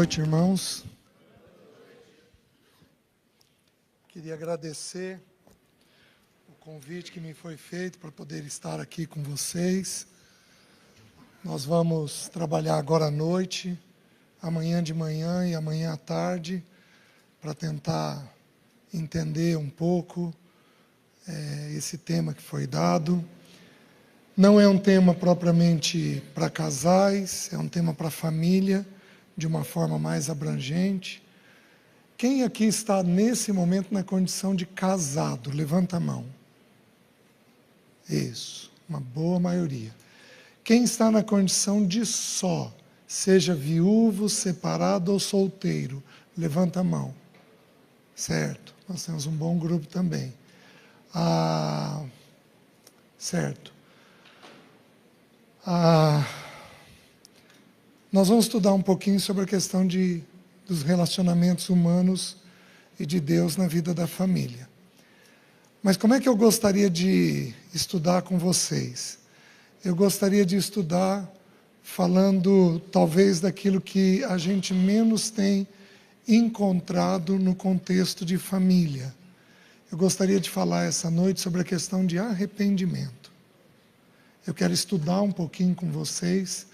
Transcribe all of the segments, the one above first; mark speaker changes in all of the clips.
Speaker 1: noite, irmãos. Queria agradecer o convite que me foi feito para poder estar aqui com vocês. Nós vamos trabalhar agora à noite, amanhã de manhã e amanhã à tarde, para tentar entender um pouco esse tema que foi dado. Não é um tema propriamente para casais, é um tema para a família, de uma forma mais abrangente. Quem aqui está nesse momento na condição de casado? Levanta a mão. Isso, uma boa maioria. Quem está na condição de só, seja viúvo, separado ou solteiro? Levanta a mão. Certo, nós temos um bom grupo também. Certo. Nós vamos estudar um pouquinho sobre a questão dos relacionamentos humanos e de Deus na vida da família. Mas como é que eu gostaria de estudar com vocês? Eu gostaria de estudar falando talvez daquilo que a gente menos tem encontrado no contexto de família. Eu gostaria de falar essa noite sobre a questão de arrependimento. Eu quero estudar um pouquinho com vocês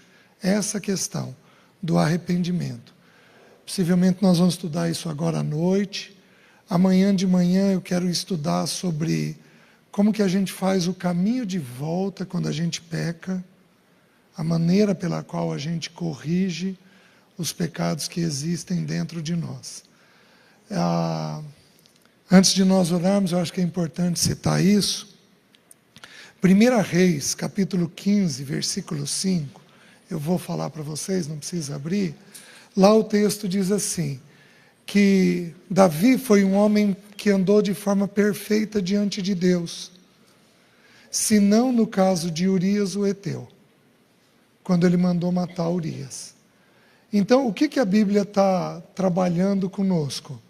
Speaker 1: essa questão do arrependimento. Possivelmente nós vamos estudar isso agora à noite. Amanhã de manhã eu quero estudar sobre como que a gente faz o caminho de volta quando a gente peca, a maneira pela qual a gente corrige os pecados que existem dentro de nós. Antes de nós orarmos, eu acho que é importante citar isso. 1 Reis, capítulo 15, versículo 5, eu vou falar para vocês, não precisa abrir. Lá o texto diz assim, que Davi foi um homem que andou de forma perfeita diante de Deus, se não no caso de Urias o Heteu, quando ele mandou matar Urias. Então, o que a Bíblia está trabalhando conosco?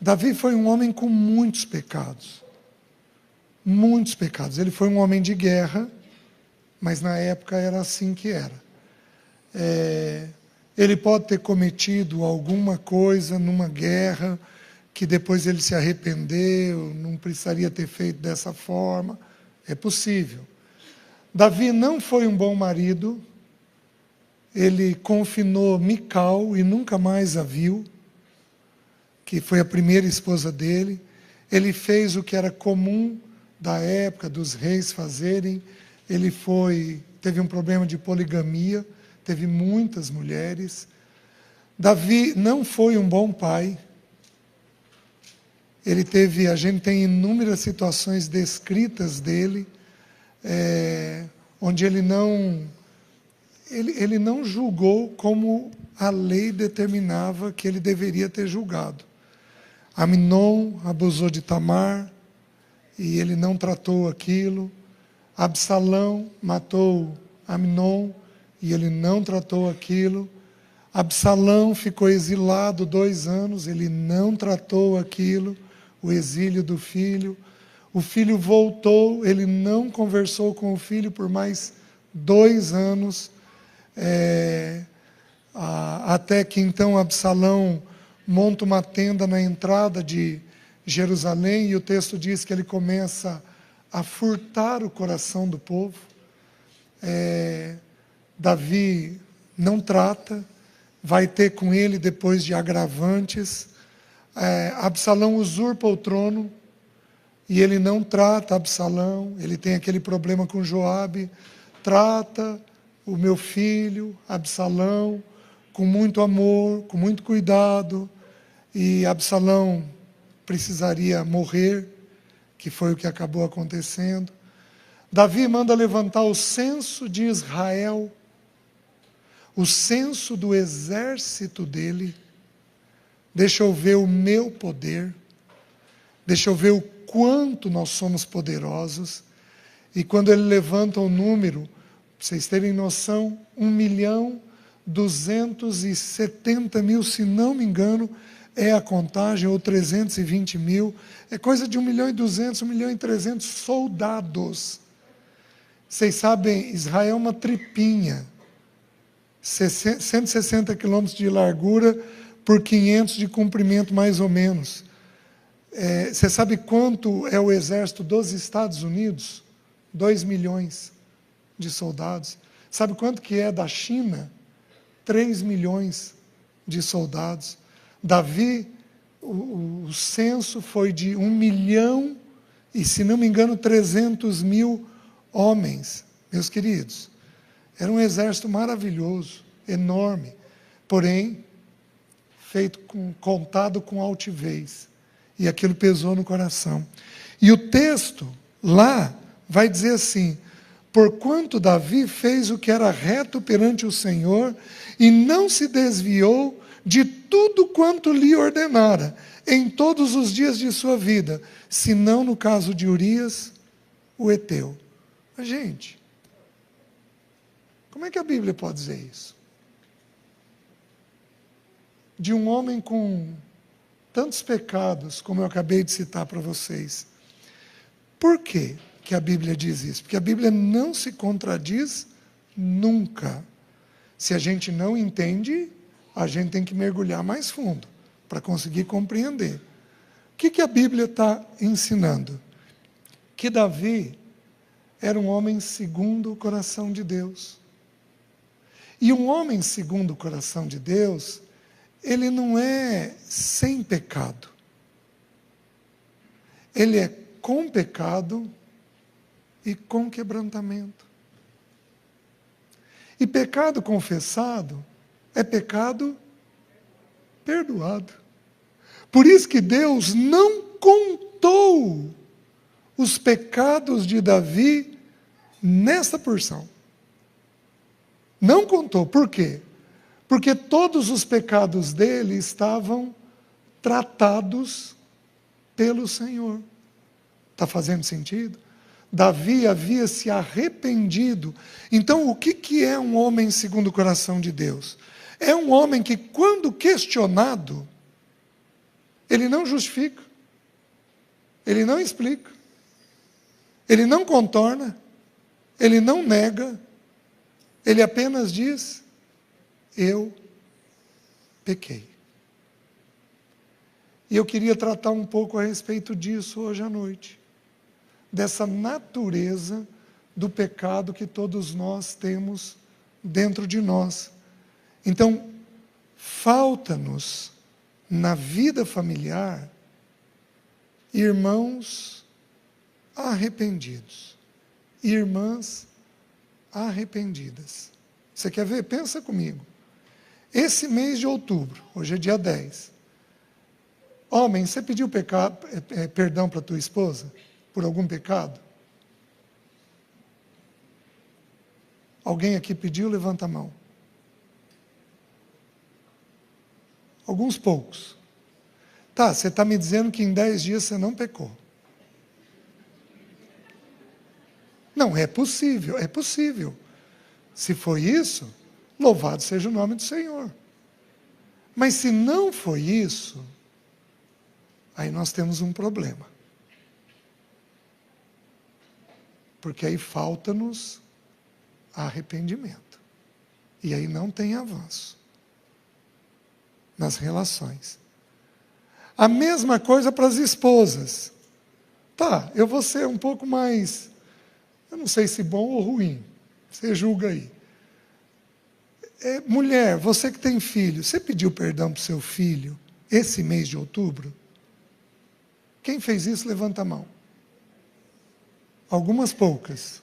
Speaker 1: Davi foi um homem com muitos pecados. Muitos pecados. Ele foi um homem de guerra, mas na época era assim que era. Ele pode ter cometido alguma coisa numa guerra, que depois ele se arrependeu, não precisaria ter feito dessa forma. É possível. Davi não foi um bom marido. Ele confinou Mical e nunca mais a viu, que foi a primeira esposa dele. Ele fez o que era comum da época dos reis fazerem. Ele teve um problema de poligamia, teve muitas mulheres. Davi não foi um bom pai. A gente tem inúmeras situações descritas dele, onde ele não julgou como a lei determinava que ele deveria ter julgado. Amnon abusou de Tamar e ele não tratou aquilo. Absalão matou Amnon e ele não tratou aquilo. Absalão ficou exilado 2 anos, ele não tratou aquilo, o exílio do filho. O filho voltou, ele não conversou com o filho por mais 2 anos, até que então Absalão monta uma tenda na entrada de Jerusalém, e o texto diz que ele começa a furtar o coração do povo. Davi não trata, vai ter com ele depois de agravantes. Absalão usurpa o trono, e ele não trata Absalão, ele tem aquele problema com Joabe, trata o meu filho, Absalão, com muito amor, com muito cuidado, e Absalão precisaria morrer, que foi o que acabou acontecendo. Davi manda levantar o censo de Israel, o censo do exército dele. Deixa eu ver o meu poder, deixa eu ver o quanto nós somos poderosos. E quando ele levanta o número, para vocês terem noção, 1.270.000, se não me engano, é a contagem, ou 320.000, é coisa de 1.200.000, 1.300.000 soldados. Vocês sabem, Israel é uma tripinha, 160 quilômetros de largura por 500 de comprimento, mais ou menos. Você sabe quanto é o exército dos Estados Unidos? 2 milhões de soldados. Sabe quanto que é da China? 3 milhões de soldados. Davi, o censo foi de 1 milhão e, se não me engano, 300 mil homens. Meus queridos, era um exército maravilhoso, enorme, porém, contado com altivez. E aquilo pesou no coração. E o texto lá vai dizer assim: porquanto Davi fez o que era reto perante o Senhor, e não se desviou de tudo quanto lhe ordenara, em todos os dias de sua vida, senão no caso de Urias, o heteu. Mas, gente, como é que a Bíblia pode dizer isso? De um homem com tantos pecados, como eu acabei de citar para vocês. Por que que a Bíblia diz isso? Porque a Bíblia não se contradiz nunca. Se a gente não entende, a gente tem que mergulhar mais fundo para conseguir compreender. O que a Bíblia está ensinando? Que Davi era um homem segundo o coração de Deus. E um homem segundo o coração de Deus, ele não é sem pecado. Ele é com pecado e com quebrantamento. E pecado confessado é pecado perdoado. Por isso que Deus não contou os pecados de Davi nesta porção. Não contou. Por quê? Porque todos os pecados dele estavam tratados pelo Senhor. Está fazendo sentido? Davi havia se arrependido. Então, o que é um homem segundo o coração de Deus? É um homem que, quando questionado, ele não justifica, ele não explica, ele não contorna, ele não nega, ele apenas diz: eu pequei. E eu queria tratar um pouco a respeito disso hoje à noite. Dessa natureza do pecado que todos nós temos dentro de nós. Então, falta-nos na vida familiar irmãos arrependidos, irmãs arrependidas. Você quer ver? Pensa comigo. Esse mês de outubro, hoje é dia 10. Homem, você pediu perdão para tua esposa por algum pecado? Alguém aqui pediu? Levanta a mão. Alguns poucos. Tá, você está me dizendo que em 10 dias você não pecou. Não, é possível, é possível. Se foi isso, louvado seja o nome do Senhor. Mas se não foi isso, aí nós temos um problema. Porque aí falta-nos arrependimento. E aí não tem avanço nas relações. A mesma coisa para as esposas. Tá, eu vou ser um pouco mais, eu não sei se bom ou ruim, você julga aí. Mulher, você que tem filho, você pediu perdão para o seu filho esse mês de outubro? Quem fez isso, levanta a mão. Algumas poucas.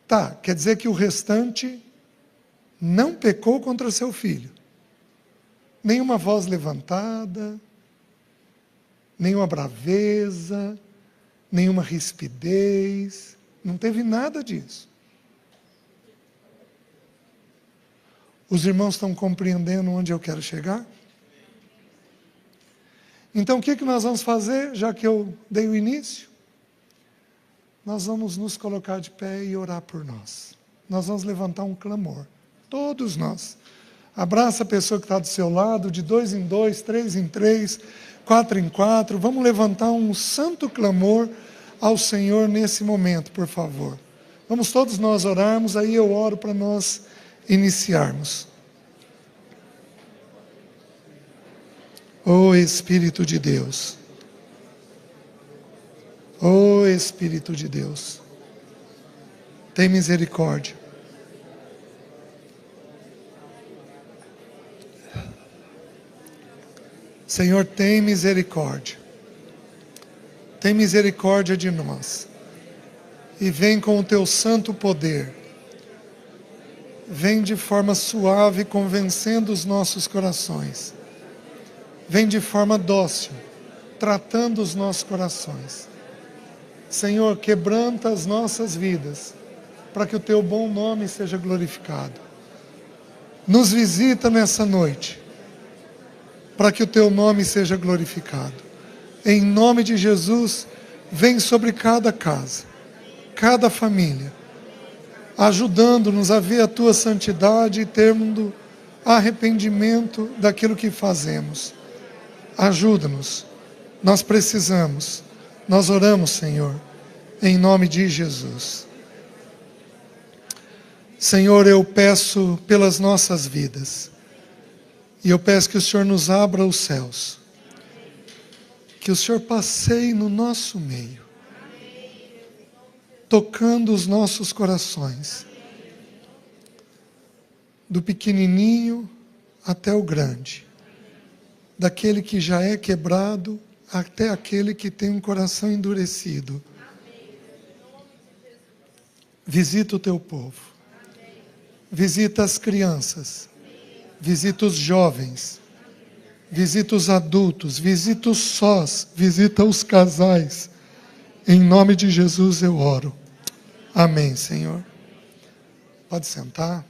Speaker 1: Tá, quer dizer que o restante não pecou contra seu filho. Nenhuma voz levantada, nenhuma braveza, nenhuma rispidez, não teve nada disso. Os irmãos estão compreendendo onde eu quero chegar? Então, o que nós vamos fazer, já que eu dei o início? Nós vamos nos colocar de pé e orar por nós. Nós vamos levantar um clamor, todos nós. Abraça a pessoa que está do seu lado, de 2 em 2, 3 em 3, 4 em 4. Vamos levantar um santo clamor ao Senhor nesse momento, por favor. Vamos todos nós orarmos, aí eu oro para nós iniciarmos. Ó Espírito de Deus. Ó Espírito de Deus. Tem misericórdia. Senhor, tem misericórdia. Tem misericórdia de nós. E vem com o teu santo poder. Vem de forma suave, convencendo os nossos corações. Vem de forma dócil, tratando os nossos corações. Senhor, quebranta as nossas vidas, para que o teu bom nome seja glorificado. Nos visita nessa noite, para que o teu nome seja glorificado. Em nome de Jesus, vem sobre cada casa, cada família, ajudando-nos a ver a tua santidade e tendo arrependimento daquilo que fazemos. Ajuda-nos, nós precisamos, nós oramos, Senhor, em nome de Jesus. Senhor, eu peço pelas nossas vidas, e eu peço que o Senhor nos abra os céus, que o Senhor passeie no nosso meio, tocando os nossos corações, do pequenininho até o grande, daquele que já é quebrado até aquele que tem um coração endurecido. Visita o teu povo, visita as crianças, visita os jovens, visita os adultos, visita os sós, visita os casais. Em nome de Jesus eu oro. Amém, Senhor. Pode sentar.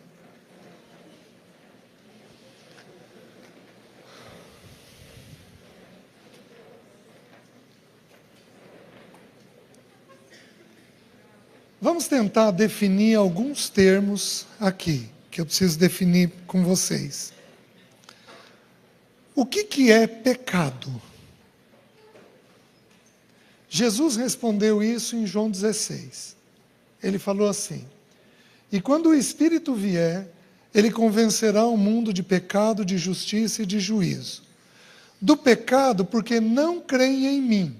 Speaker 1: Vamos tentar definir alguns termos aqui, que eu preciso definir com vocês. O que é pecado? Jesus respondeu isso em João 16. Ele falou assim: e quando o Espírito vier, ele convencerá o mundo de pecado, de justiça e de juízo. Do pecado, porque não creem em mim.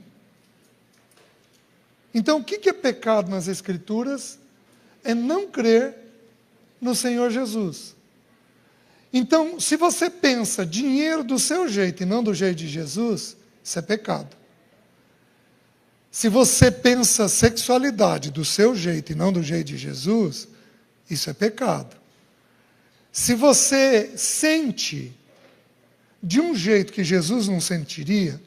Speaker 1: Então, o que é pecado nas Escrituras? É não crer no Senhor Jesus. Então, se você pensa dinheiro do seu jeito e não do jeito de Jesus, isso é pecado. Se você pensa sexualidade do seu jeito e não do jeito de Jesus, isso é pecado. Se você sente de um jeito que Jesus não sentiria,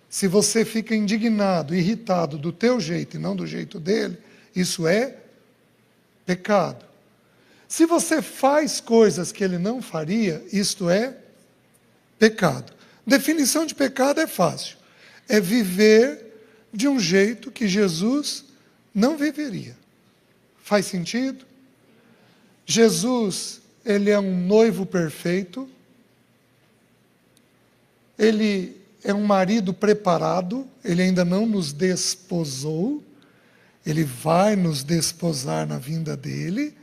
Speaker 1: se você fica indignado, irritado do teu jeito e não do jeito dele, isso é pecado. Se você faz coisas que ele não faria, isto é pecado. Definição de pecado é fácil. É viver de um jeito que Jesus não viveria. Faz sentido? Jesus, ele é um noivo perfeito. Ele é um marido preparado, ele ainda não nos desposou, ele vai nos desposar na vinda dele,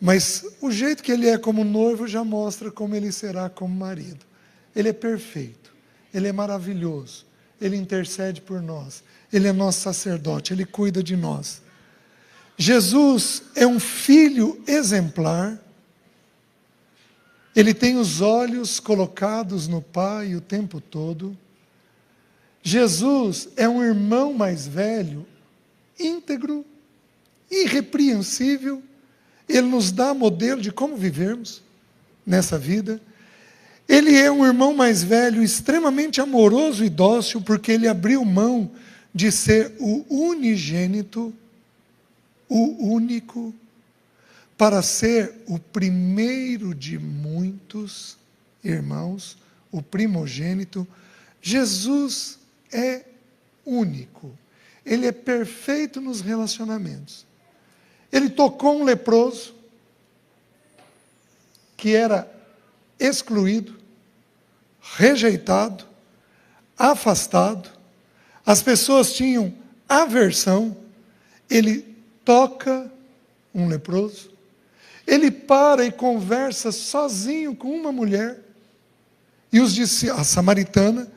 Speaker 1: mas o jeito que ele é como noivo já mostra como ele será como marido. Ele é perfeito, ele é maravilhoso, ele intercede por nós, ele é nosso sacerdote, ele cuida de nós. Jesus é um filho exemplar. Ele tem os olhos colocados no Pai o tempo todo. Jesus é um irmão mais velho, íntegro, irrepreensível. Ele nos dá modelo de como vivermos nessa vida. Ele é um irmão mais velho, extremamente amoroso e dócil, porque ele abriu mão de ser o unigênito, o único, para ser o primeiro de muitos irmãos, o primogênito. Jesus é único. Ele é perfeito nos relacionamentos. Ele tocou um leproso que era excluído, rejeitado, afastado. As pessoas tinham aversão. Ele toca um leproso. Ele para e conversa sozinho com uma mulher. a samaritana,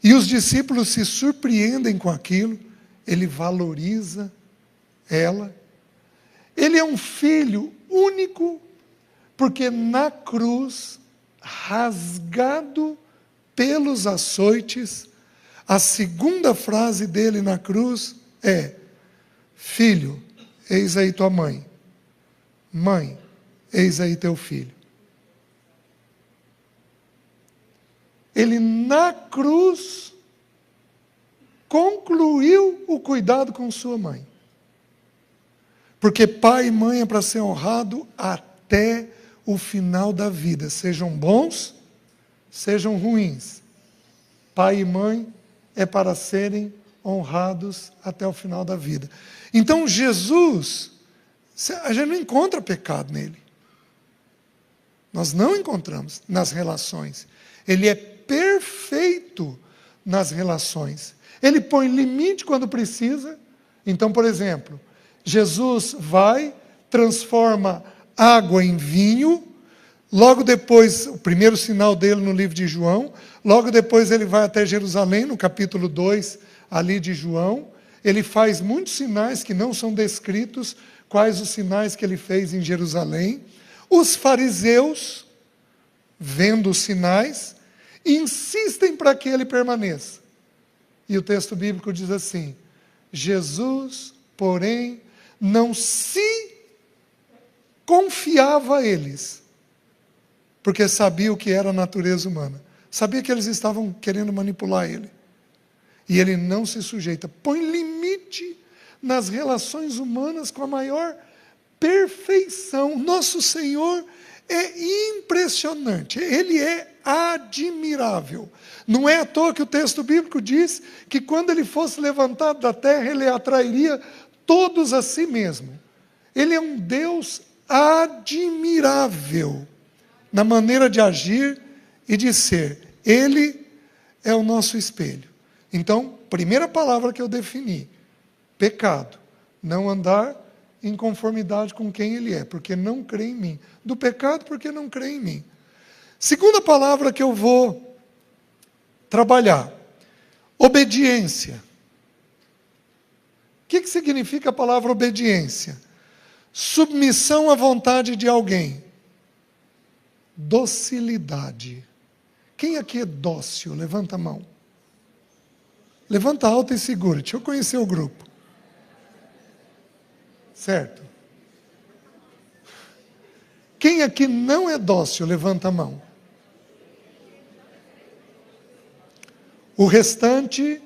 Speaker 1: e os discípulos se surpreendem com aquilo, ele valoriza ela. Ele é um filho único, porque na cruz, rasgado pelos açoites, a segunda frase dele na cruz é: filho, eis aí tua mãe. Mãe, eis aí teu filho. Ele na cruz concluiu o cuidado com sua mãe. Porque pai e mãe é para ser honrado até o final da vida. Sejam bons, sejam ruins. Pai e mãe é para serem honrados até o final da vida. Então Jesus, a gente não encontra pecado nele. Nós não encontramos nas relações. Ele é perfeito nas relações. Ele põe limite quando precisa. Então, por exemplo, Jesus vai, transforma água em vinho. Logo depois, o primeiro sinal dele no livro de João. Logo depois ele vai até Jerusalém, no capítulo 2, ali de João. Ele faz muitos sinais que não são descritos, quais os sinais que ele fez em Jerusalém. Os fariseus, vendo os sinais, insistem para que ele permaneça. E o texto bíblico diz assim: Jesus, porém, não se confiava a eles, porque sabia o que era a natureza humana. Sabia que eles estavam querendo manipular ele. E ele não se sujeita. Põe limite nas relações humanas com a maior perfeição. Nosso Senhor é impressionante. Ele é admirável. Não é à toa que o texto bíblico diz que quando ele fosse levantado da terra, ele atrairia todos a si mesmo. Ele é um Deus admirável na maneira de agir e de ser. Ele é o nosso espelho. Então, primeira palavra que eu defini: pecado. Não andar em conformidade com quem ele é, porque não crê em mim. Do pecado, porque não crê em mim. Segunda palavra que eu vou trabalhar: obediência. O que significa a palavra obediência? Submissão à vontade de alguém. Docilidade. Quem aqui é dócil? Levanta a mão. Levanta alta e segura. Deixa eu conhecer o grupo. Certo? Quem aqui não é dócil? Levanta a mão. O restante,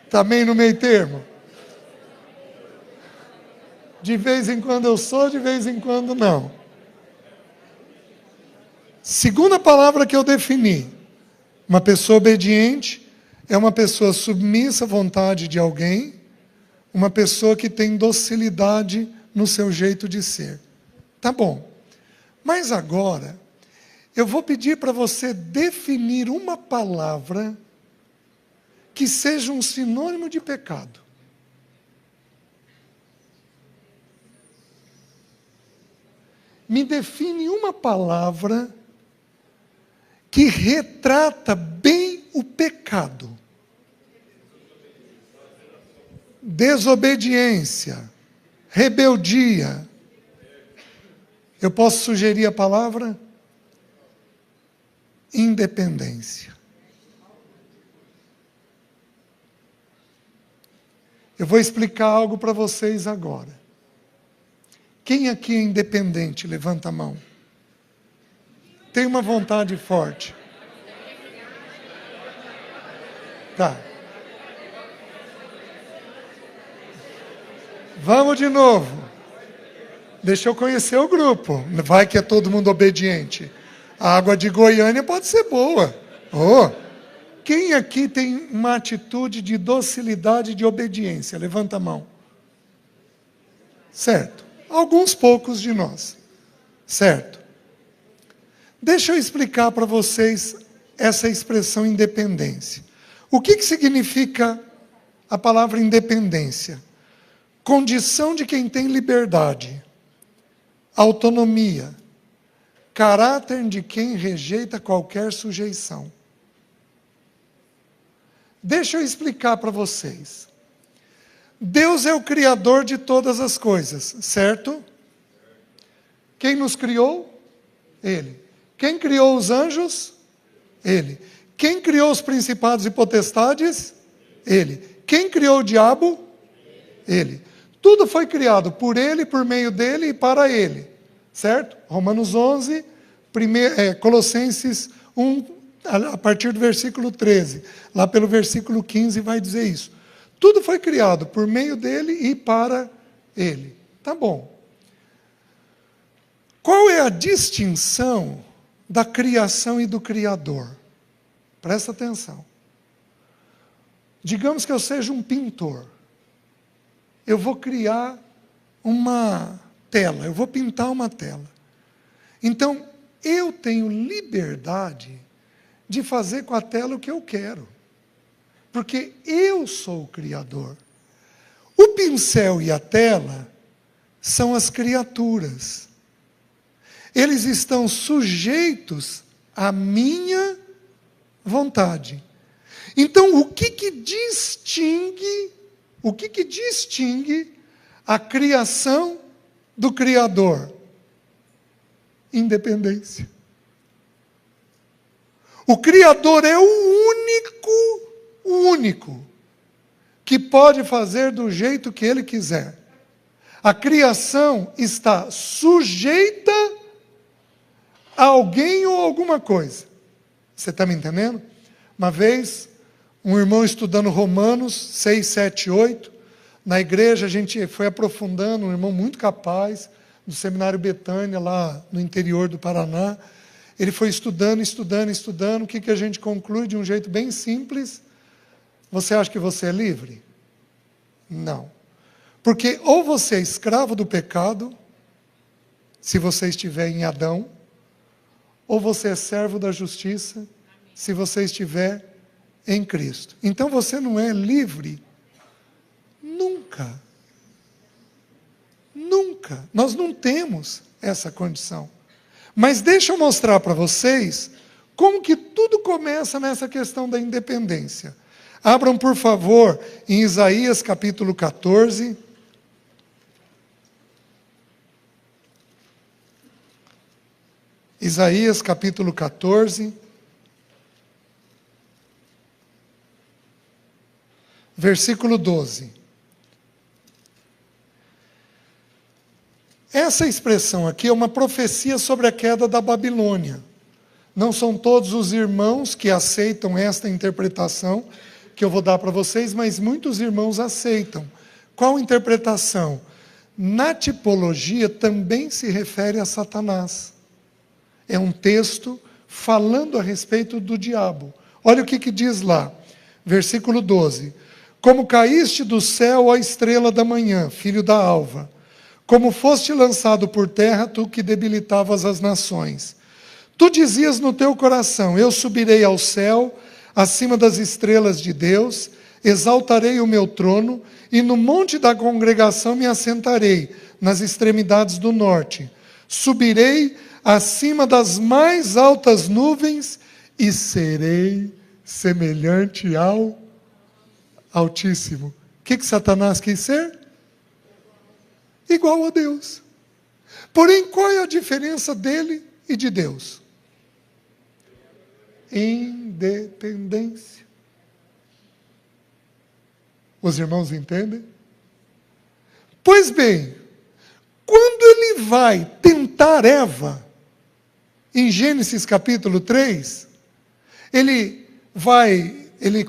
Speaker 1: também no meio termo. De vez em quando eu sou, de vez em quando não. Segunda palavra que eu defini: uma pessoa obediente é uma pessoa submissa à vontade de alguém, uma pessoa que tem docilidade no seu jeito de ser. Tá bom. Mas agora, eu vou pedir para você definir uma palavra que seja um sinônimo de pecado. Me define uma palavra que retrata bem o pecado. Desobediência, rebeldia. Eu posso sugerir a palavra independência. Eu vou explicar algo para vocês agora. Quem aqui é independente? Levanta a mão. Tem uma vontade forte. Tá. Vamos de novo. Deixa eu conhecer o grupo. Vai que é todo mundo obediente. A água de Goiânia pode ser boa. Oh. Quem aqui tem uma atitude de docilidade e de obediência? Levanta a mão. Certo. Alguns poucos de nós. Certo. Deixa eu explicar para vocês essa expressão independência. O que significa a palavra independência? Condição de quem tem liberdade, autonomia, caráter de quem rejeita qualquer sujeição. Deixa eu explicar para vocês. Deus é o Criador de todas as coisas, certo? Quem nos criou? Ele. Quem criou os anjos? Ele. Quem criou os principados e potestades? Ele. Quem criou o diabo? Ele. Tudo foi criado por Ele, por meio dEle e para Ele. Certo? Romanos 11, Colossenses 1, a partir do versículo 13. Lá pelo versículo 15 vai dizer isso. Tudo foi criado por meio dEle e para Ele. Tá bom. Qual é a distinção da criação e do Criador? Presta atenção. Digamos que eu seja um pintor. Eu vou criar uma tela, eu vou pintar uma tela. Então, eu tenho liberdade de fazer com a tela o que eu quero. Porque eu sou o Criador. O pincel e a tela são as criaturas. Eles estão sujeitos à minha vontade. Então, o que distingue a criação do Criador? Independência. O Criador é o único que pode fazer do jeito que Ele quiser. A criação está sujeita a alguém ou alguma coisa. Você está me entendendo? Uma vez, um irmão estudando Romanos 6, 7, 8, na igreja a gente foi aprofundando, um irmão muito capaz, do Seminário Betânia, lá no interior do Paraná. Ele foi estudando, o que a gente conclui de um jeito bem simples? Você acha que você é livre? Não. Porque ou você é escravo do pecado, se você estiver em Adão, ou você é servo da justiça, se você estiver em Cristo. Então você não é livre nunca. Nunca. Nós não temos essa condição. Mas deixa eu mostrar para vocês como que tudo começa nessa questão da independência. Abram, por favor, em Isaías capítulo 14. Isaías capítulo 14. Versículo 12. Essa expressão aqui é uma profecia sobre a queda da Babilônia. Não são todos os irmãos que aceitam esta interpretação que eu vou dar para vocês, mas muitos irmãos aceitam. Qual interpretação? Na tipologia também se refere a Satanás. É um texto falando a respeito do diabo. Olha o que diz lá, versículo 12. Como caíste do céu, ó estrela da manhã, filho da alva, como foste lançado por terra, tu que debilitavas as nações. Tu dizias no teu coração, eu subirei ao céu, acima das estrelas de Deus, exaltarei o meu trono, e no monte da congregação me assentarei, nas extremidades do norte. Subirei acima das mais altas nuvens, e serei semelhante ao Altíssimo. O que Satanás quis ser? Igual a Deus. Porém, qual é a diferença dele e de Deus? Independência. Os irmãos entendem? Pois bem, quando ele vai tentar Eva, em Gênesis capítulo 3, ele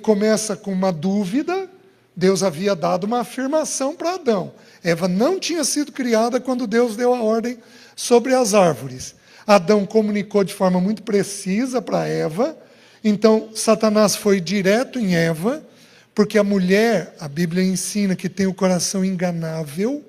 Speaker 1: começa com uma dúvida. Deus havia dado uma afirmação para Adão. Eva não tinha sido criada quando Deus deu a ordem sobre as árvores. Adão comunicou de forma muito precisa para Eva. Então, Satanás foi direto em Eva, porque a mulher, a Bíblia ensina que tem o coração enganável.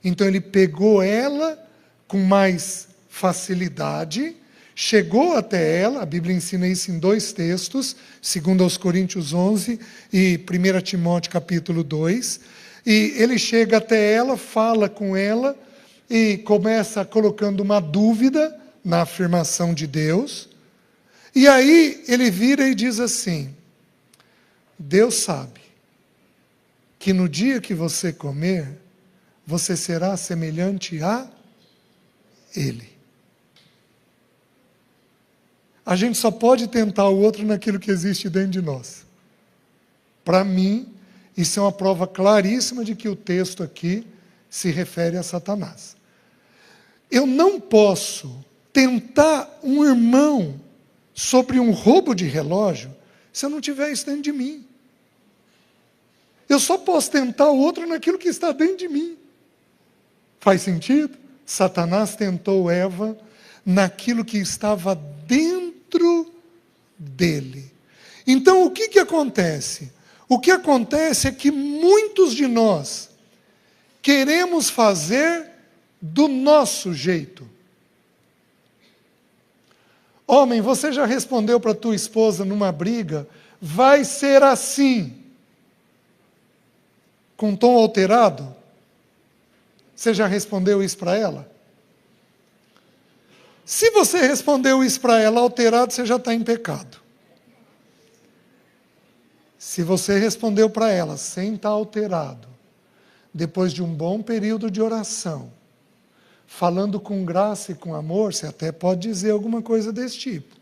Speaker 1: Então, ele pegou ela com mais facilidade, chegou até ela, a Bíblia ensina isso em 2 textos, 2 Coríntios 11 e 1 Timóteo capítulo 2, e ele chega até ela, fala com ela, e começa colocando uma dúvida na afirmação de Deus. E aí ele vira e diz assim: Deus sabe que no dia que você comer, você será semelhante a Ele. A gente só pode tentar o outro naquilo que existe dentro de nós. Para mim, isso é uma prova claríssima de que o texto aqui se refere a Satanás. Eu não posso tentar um irmão sobre um roubo de relógio se eu não tiver isso dentro de mim. Eu só posso tentar o outro naquilo que está dentro de mim. Faz sentido? Satanás tentou Eva naquilo que estava dentro dele. Então, o que acontece? O que acontece é que muitos de nós queremos fazer do nosso jeito. Homem, você já respondeu para tua esposa numa briga, vai ser assim, com tom alterado? Você já respondeu isso para ela? Se você respondeu isso para ela alterado, você já está em pecado. Se você respondeu para ela sem estar alterado, depois de um bom período de oração, falando com graça e com amor, você até pode dizer alguma coisa desse tipo.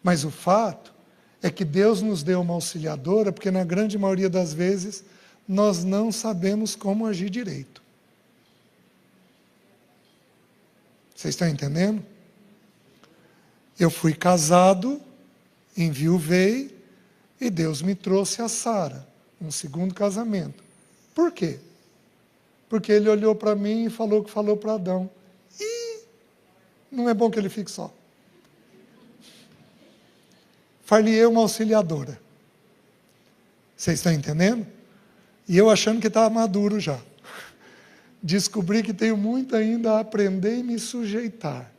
Speaker 1: Mas o fato é que Deus nos deu uma auxiliadora, porque na grande maioria das vezes nós não sabemos como agir direito. Vocês estão entendendo? Eu fui casado, enviuvei, e Deus me trouxe a Sara, um segundo casamento. Por quê? Porque ele olhou para mim e falou o que falou para Adão. E não é bom que ele fique só. Far-lhe-ei uma auxiliadora. Vocês estão entendendo? E eu achando que estava maduro já. Descobri que tenho muito ainda a aprender e me sujeitar.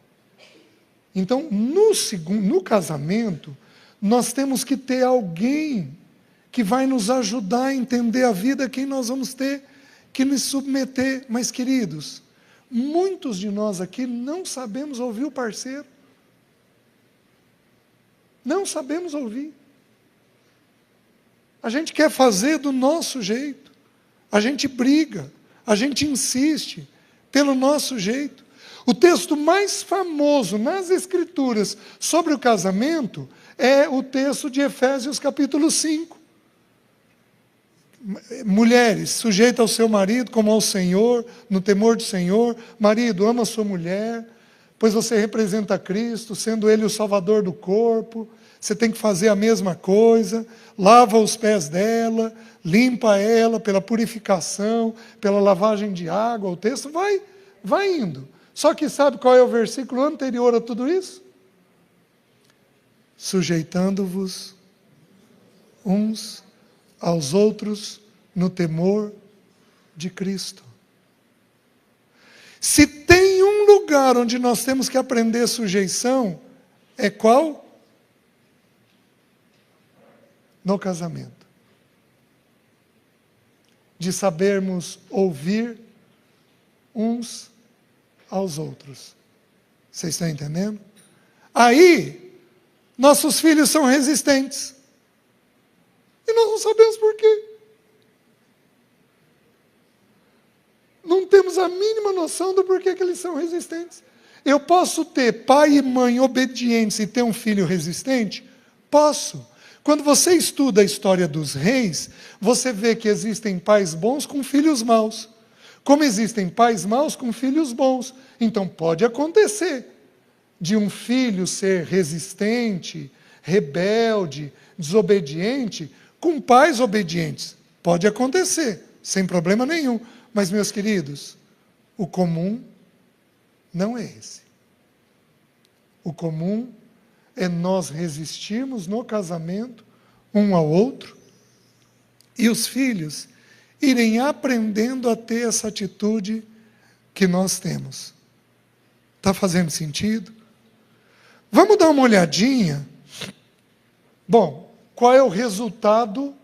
Speaker 1: Então, no casamento, nós temos que ter alguém que vai nos ajudar a entender a vida, quem nós vamos ter que nos submeter. Mas, queridos, muitos de nós aqui não sabemos ouvir o parceiro. Não sabemos ouvir. A gente quer fazer do nosso jeito. A gente briga. A gente insiste pelo nosso jeito. O texto mais famoso nas Escrituras sobre o casamento é o texto de Efésios capítulo 5. Mulheres, sujeita ao seu marido como ao Senhor, no temor do Senhor. Marido, ama a sua mulher, pois você representa Cristo, sendo Ele o Salvador do corpo. Você tem que fazer a mesma coisa, lava os pés dela, limpa ela pela purificação, pela lavagem de água. O texto vai indo. Só que sabe qual é o versículo anterior a tudo isso? Sujeitando-vos uns aos outros no temor de Cristo. Se tem um lugar onde nós temos que aprender sujeição, é qual? No casamento. De sabermos ouvir uns aos outros. Vocês estão entendendo? Aí, nossos filhos são resistentes. E nós não sabemos por quê. Não temos a mínima noção do porquê que eles são resistentes. Eu posso ter pai e mãe obedientes e ter um filho resistente? Posso. Quando você estuda a história dos reis, você vê que existem pais bons com filhos maus. Como existem pais maus com filhos bons. Então pode acontecer de um filho ser resistente, rebelde, desobediente, com pais obedientes. Pode acontecer, sem problema nenhum. Mas, meus queridos, o comum não é esse. O comum é nós resistirmos no casamento um ao outro e os filhos irem aprendendo a ter essa atitude que nós temos. Está fazendo sentido? Vamos dar uma olhadinha. Bom, qual é o resultado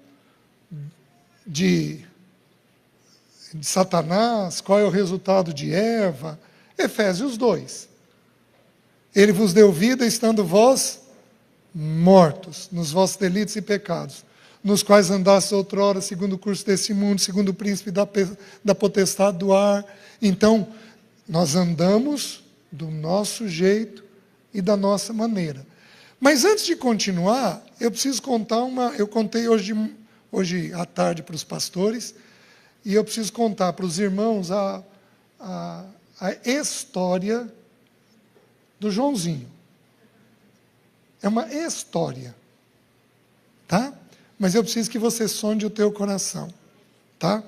Speaker 1: de Satanás? Qual é o resultado de Eva? Efésios 2. Ele vos deu vida estando vós mortos nos vossos delitos e pecados, nos quais andaste outrora, segundo o curso desse mundo, segundo o príncipe da potestade do ar. Então, nós andamos do nosso jeito e da nossa maneira. Mas antes de continuar, eu preciso contar eu contei hoje à tarde para os pastores, e eu preciso contar para os irmãos a história do Joãozinho. É uma história, tá? Mas eu preciso que você sonde o teu coração, tá?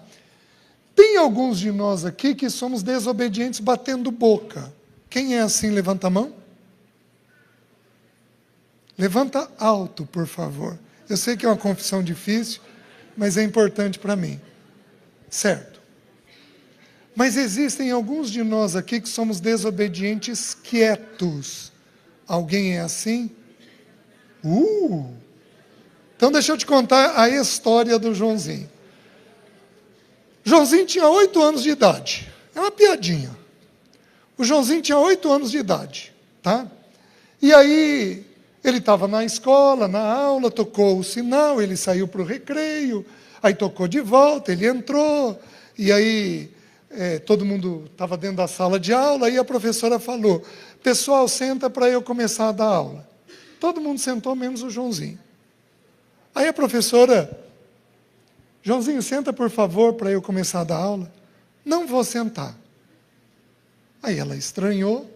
Speaker 1: Tem alguns de nós aqui que somos desobedientes batendo boca. Quem é assim, levanta a mão. Levanta alto, por favor. Eu sei que é uma confissão difícil, mas é importante para mim. Certo. Mas existem alguns de nós aqui que somos desobedientes quietos. Alguém é assim? Então deixa eu te contar a história do Joãozinho. Joãozinho tinha 8 anos de idade. É uma piadinha. O Joãozinho tinha 8 anos de idade, tá? E aí, ele estava na escola, na aula, tocou o sinal, ele saiu para o recreio, aí tocou de volta, ele entrou, e aí todo mundo estava dentro da sala de aula, e a professora falou: pessoal, senta para eu começar a dar aula. Todo mundo sentou, menos o Joãozinho. Aí a professora: Joãozinho, senta por favor para eu começar a dar aula. Não vou sentar. Aí ela estranhou,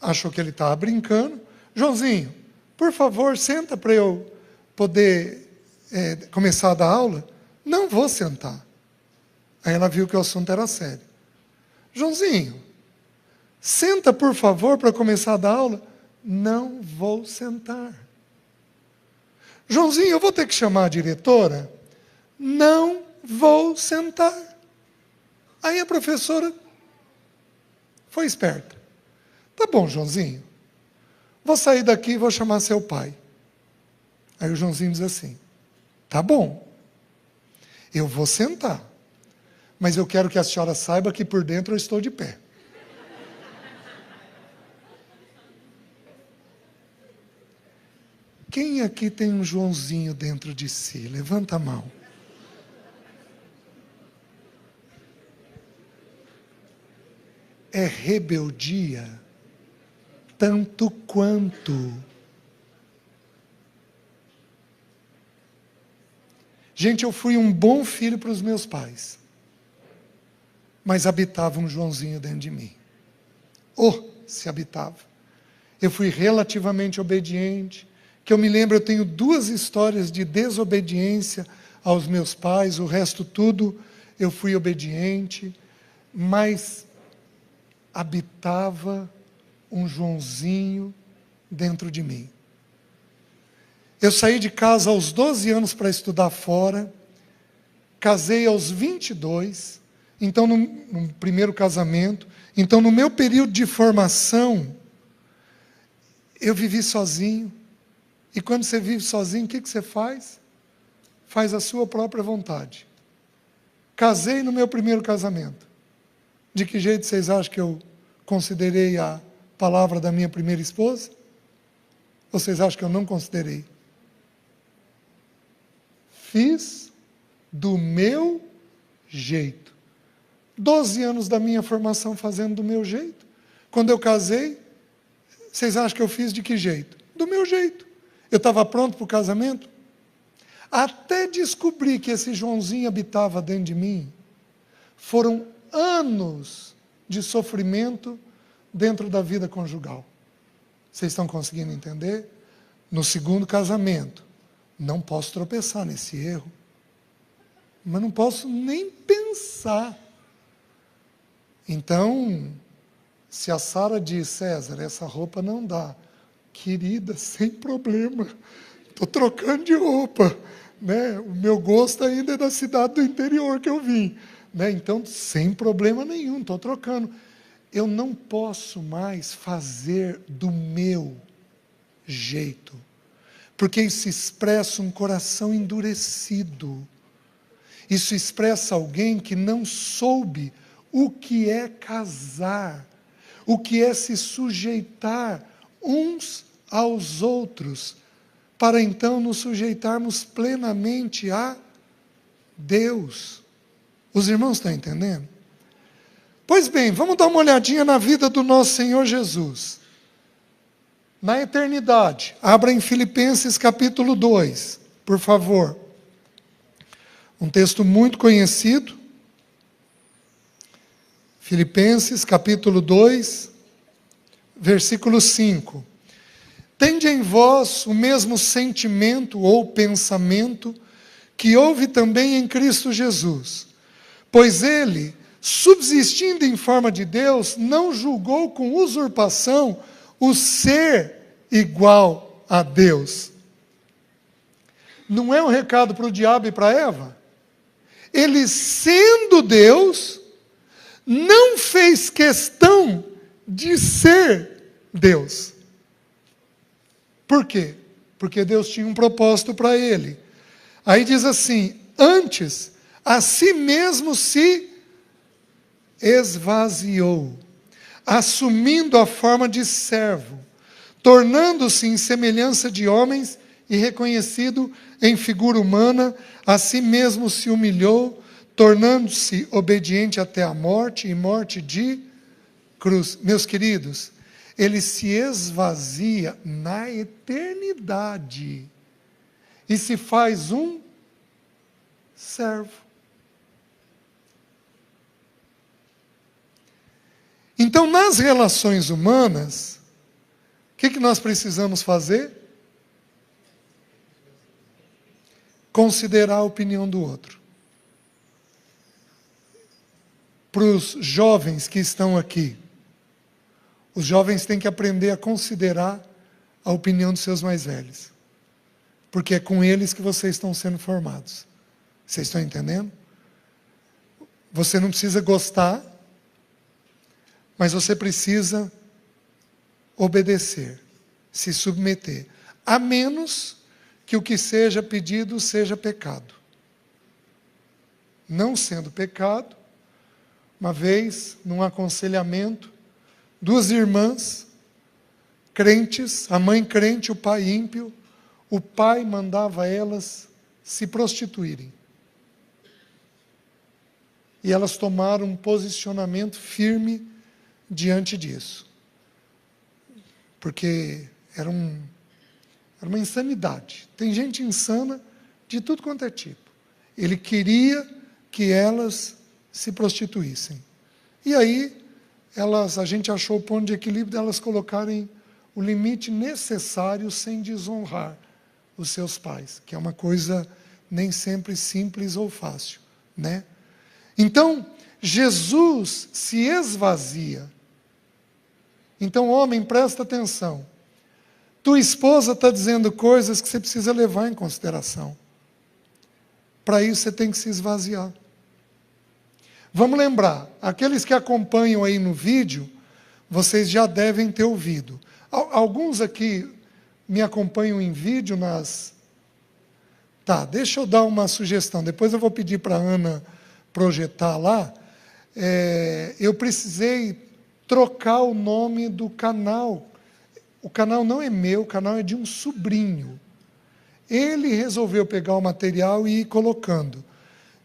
Speaker 1: achou que ele estava brincando. Joãozinho, por favor, senta para eu poder começar a dar aula. Não vou sentar. Aí ela viu que o assunto era sério. Joãozinho, senta por favor para começar a dar aula. Não vou sentar. Joãozinho, eu vou ter que chamar a diretora. Não vou sentar. Aí a professora foi esperta. Tá bom, Joãozinho. Vou sair daqui e vou chamar seu pai. Aí o Joãozinho diz assim: tá bom. Eu vou sentar. Mas eu quero que a senhora saiba que por dentro eu estou de pé. Quem aqui tem um Joãozinho dentro de si? Levanta a mão. É rebeldia, tanto quanto. Gente, eu fui um bom filho para os meus pais, mas habitava um Joãozinho dentro de mim. Se habitava. Eu fui relativamente obediente, que eu me lembro, eu tenho 2 histórias de desobediência aos meus pais, o resto tudo eu fui obediente, mas habitava um Joãozinho dentro de mim. Eu saí de casa aos 12 anos para estudar fora, casei aos 22, então no primeiro casamento, então no meu período de formação, eu vivi sozinho. E quando você vive sozinho, o que você faz? Faz a sua própria vontade. Casei no meu primeiro casamento. De que jeito vocês acham que eu considerei a palavra da minha primeira esposa? Ou vocês acham que eu não considerei? Fiz do meu jeito. 12 anos da minha formação fazendo do meu jeito. Quando eu casei, vocês acham que eu fiz de que jeito? Do meu jeito. Eu estava pronto para o casamento? Até descobrir que esse Joãozinho habitava dentro de mim, foram anos de sofrimento dentro da vida conjugal. Vocês estão conseguindo entender? No segundo casamento, não posso tropeçar nesse erro, mas não posso nem pensar. Então, se a Sara diz: César, essa roupa não dá. Querida, sem problema, estou trocando de roupa, né? O meu gosto ainda é da cidade do interior que eu vim, né? Então, sem problema nenhum, estou trocando. Eu não posso mais fazer do meu jeito, porque isso expressa um coração endurecido, isso expressa alguém que não soube o que é casar, o que é se sujeitar uns aos outros, para então nos sujeitarmos plenamente a Deus. Os irmãos estão entendendo? Pois bem, vamos dar uma olhadinha na vida do nosso Senhor Jesus. Na eternidade, abra em Filipenses capítulo 2, por favor. Um texto muito conhecido. Filipenses capítulo 2, versículo 5. Tende em vós o mesmo sentimento ou pensamento que houve também em Cristo Jesus, pois ele, subsistindo em forma de Deus, não julgou com usurpação o ser igual a Deus. Não é um recado para o diabo e para Eva? Ele, sendo Deus, não fez questão de ser Deus. Por quê? Porque Deus tinha um propósito para ele. Aí diz assim: antes, a si mesmo se esvaziou, assumindo a forma de servo, tornando-se em semelhança de homens e reconhecido em figura humana, a si mesmo se humilhou, tornando-se obediente até a morte e morte de cruz. Meus queridos, ele se esvazia na eternidade e se faz um servo. Então, nas relações humanas, o que nós precisamos fazer? Considerar a opinião do outro. Para os jovens que estão aqui, os jovens têm que aprender a considerar a opinião dos seus mais velhos. Porque é com eles que vocês estão sendo formados. Vocês estão entendendo? Você não precisa gostar, mas você precisa obedecer, se submeter. A menos que o que seja pedido seja pecado. Não sendo pecado, uma vez, num aconselhamento, duas irmãs, crentes, a mãe crente, o pai ímpio, o pai mandava elas se prostituírem. E elas tomaram um posicionamento firme diante disso. Porque era uma insanidade. Tem gente insana de tudo quanto é tipo. Ele queria que elas se prostituíssem. E aí, a gente achou o ponto de equilíbrio delas colocarem o limite necessário sem desonrar os seus pais, que é uma coisa nem sempre simples ou fácil, né? Então, Jesus se esvazia. Então, homem, presta atenção. Tua esposa está dizendo coisas que você precisa levar em consideração. Para isso, você tem que se esvaziar. Vamos lembrar, aqueles que acompanham aí no vídeo, vocês já devem ter ouvido. Alguns aqui me acompanham em vídeo nas... Tá, deixa eu dar uma sugestão. Depois eu vou pedir para a Ana projetar lá. Eu precisei trocar o nome do canal. O canal não é meu, o canal é de um sobrinho. Ele resolveu pegar o material e ir colocando.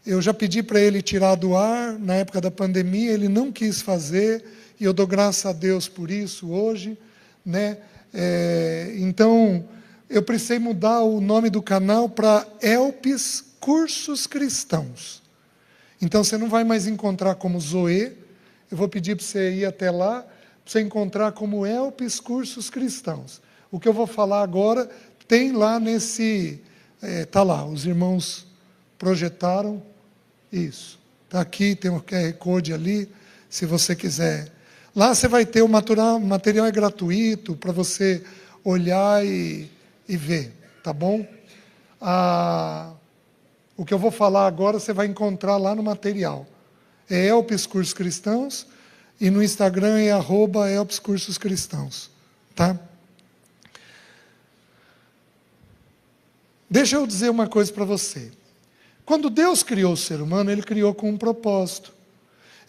Speaker 1: Eu já pedi para ele tirar do ar, na época da pandemia, ele não quis fazer, e eu dou graças a Deus por isso hoje, né? Então, eu precisei mudar o nome do canal para Elpis Cursos Cristãos. Então, você não vai mais encontrar como Zoe, eu vou pedir para você ir até lá, para você encontrar como Elpis Cursos Cristãos. O que eu vou falar agora tem lá nesse... Está lá, os irmãos projetaram isso. Está aqui, tem um QR Code ali, se você quiser. Lá você vai ter o material é gratuito para você olhar e ver, tá bom? O que eu vou falar agora você vai encontrar lá no material. É Elpis Cursos Cristãos e no Instagram é @Elpis Cursos Cristãos, tá? Deixa eu dizer uma coisa para você. Quando Deus criou o ser humano, Ele criou com um propósito.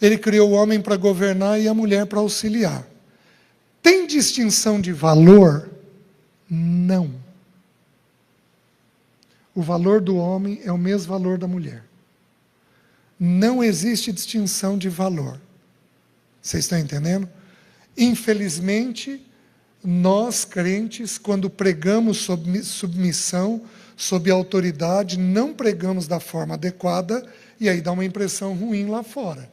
Speaker 1: Ele criou o homem para governar e a mulher para auxiliar. Tem distinção de valor? Não. O valor do homem é o mesmo valor da mulher. Não existe distinção de valor. Vocês estão entendendo? Infelizmente, nós crentes, quando pregamos sob submissão, sob autoridade, não pregamos da forma adequada, e aí dá uma impressão ruim lá fora.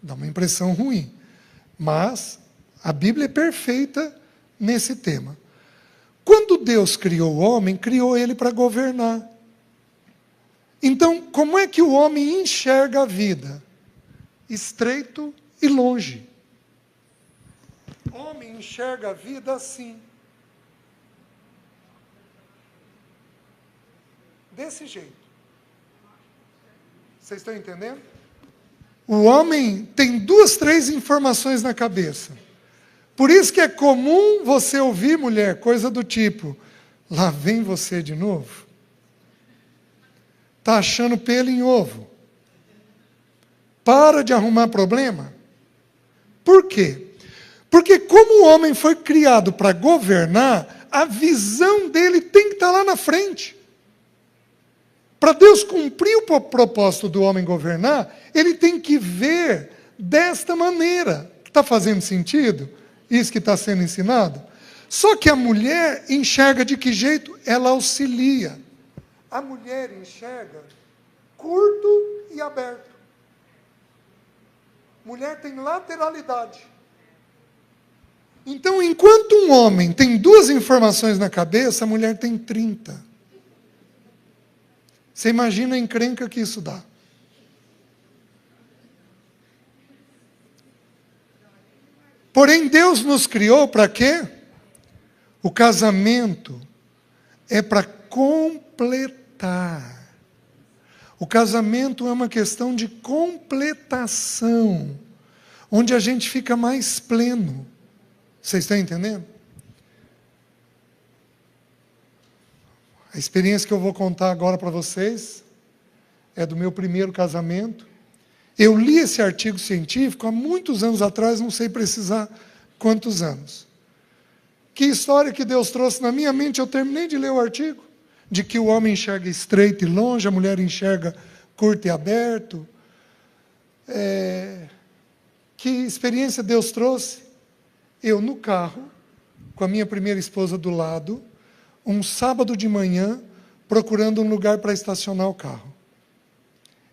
Speaker 1: Dá uma impressão ruim. Mas a Bíblia é perfeita nesse tema. Quando Deus criou o homem, criou ele para governar. Então, como é que o homem enxerga a vida? Estreito e longe. O homem enxerga a vida assim. Desse jeito. Vocês estão entendendo? O homem tem 2, 3 informações na cabeça. Por isso que é comum você ouvir, mulher, coisa do tipo, lá vem você de novo? Está achando pelo em ovo? Para de arrumar problema? Por quê? Porque como o homem foi criado para governar, a visão dele tem que estar lá na frente. Para Deus cumprir o propósito do homem governar, ele tem que ver desta maneira. Está fazendo sentido? Isso que está sendo ensinado? Só que a mulher enxerga de que jeito? Ela auxilia. A mulher enxerga curto e aberto. Mulher tem lateralidade. Então, enquanto um homem tem 2 informações na cabeça, a mulher tem 30. Você imagina a encrenca que isso dá. Porém, Deus nos criou para quê? O casamento é para completar. O casamento é uma questão de completação, onde a gente fica mais pleno. Vocês estão entendendo? A experiência que eu vou contar agora para vocês é do meu primeiro casamento. Eu li esse artigo científico há muitos anos atrás, não sei precisar quantos anos. Que história que Deus trouxe na minha mente, eu terminei de ler o artigo, de que o homem enxerga estreito e longe, a mulher enxerga curto e aberto. Que experiência Deus trouxe? Eu no carro, com a minha primeira esposa do lado, um sábado de manhã, procurando um lugar para estacionar o carro.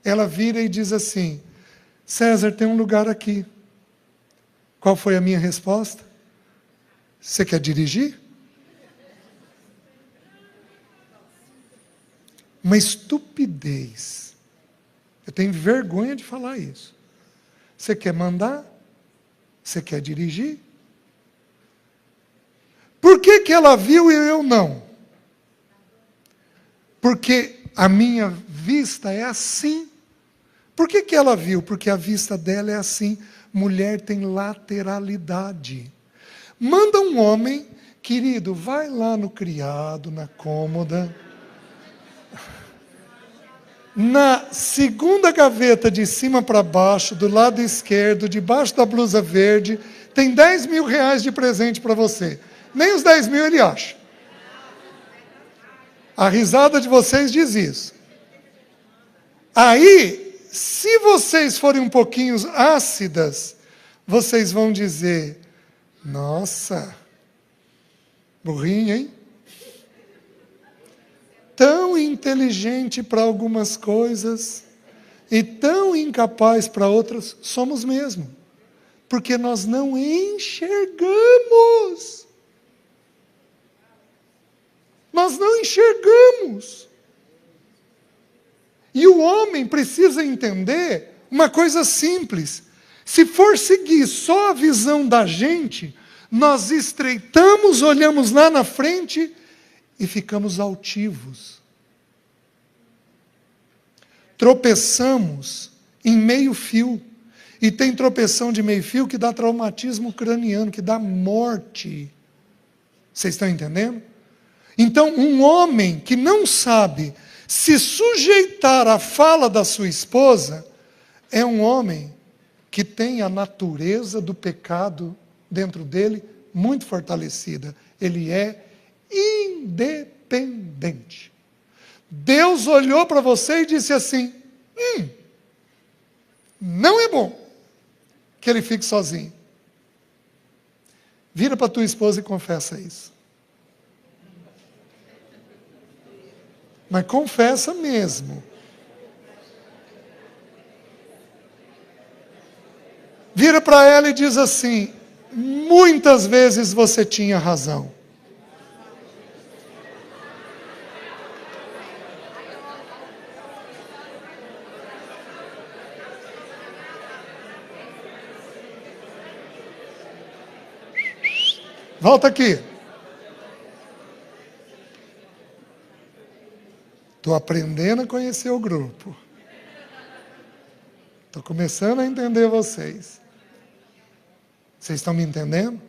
Speaker 1: Ela vira e diz assim, César, tem um lugar aqui. Qual foi a minha resposta? Você quer dirigir? Uma estupidez. Eu tenho vergonha de falar isso. Você quer mandar? Você quer dirigir? Por que que ela viu e eu não? Porque a minha vista é assim. Por que que ela viu? Porque a vista dela é assim. Mulher tem lateralidade. Manda um homem, querido, vai lá no criado, na cômoda. Na segunda gaveta, de cima para baixo, do lado esquerdo, debaixo da blusa verde, tem 10 mil reais de presente para você. Nem os 10 mil ele acha. A risada de vocês diz isso. Aí, se vocês forem um pouquinho ácidas, vocês vão dizer, nossa, burrinho, hein? Tão inteligente para algumas coisas e tão incapaz para outras, somos mesmo. Porque nós não enxergamos. Nós não enxergamos. E o homem precisa entender uma coisa simples. Se for seguir só a visão da gente, nós estreitamos, olhamos lá na frente e ficamos altivos. Tropeçamos em meio fio. E tem tropeção de meio fio que dá traumatismo craniano, que dá morte. Vocês estão entendendo? Então, um homem que não sabe se sujeitar à fala da sua esposa, é um homem que tem a natureza do pecado dentro dele, muito fortalecida. Ele é independente. Deus olhou para você e disse assim: não é bom que ele fique sozinho. Vira para tua esposa e confessa isso. Mas confessa mesmo. Vira para ela e diz assim: muitas vezes você tinha razão. Volta aqui. Estou aprendendo a conhecer o grupo. Estou começando a entender vocês. Vocês estão me entendendo?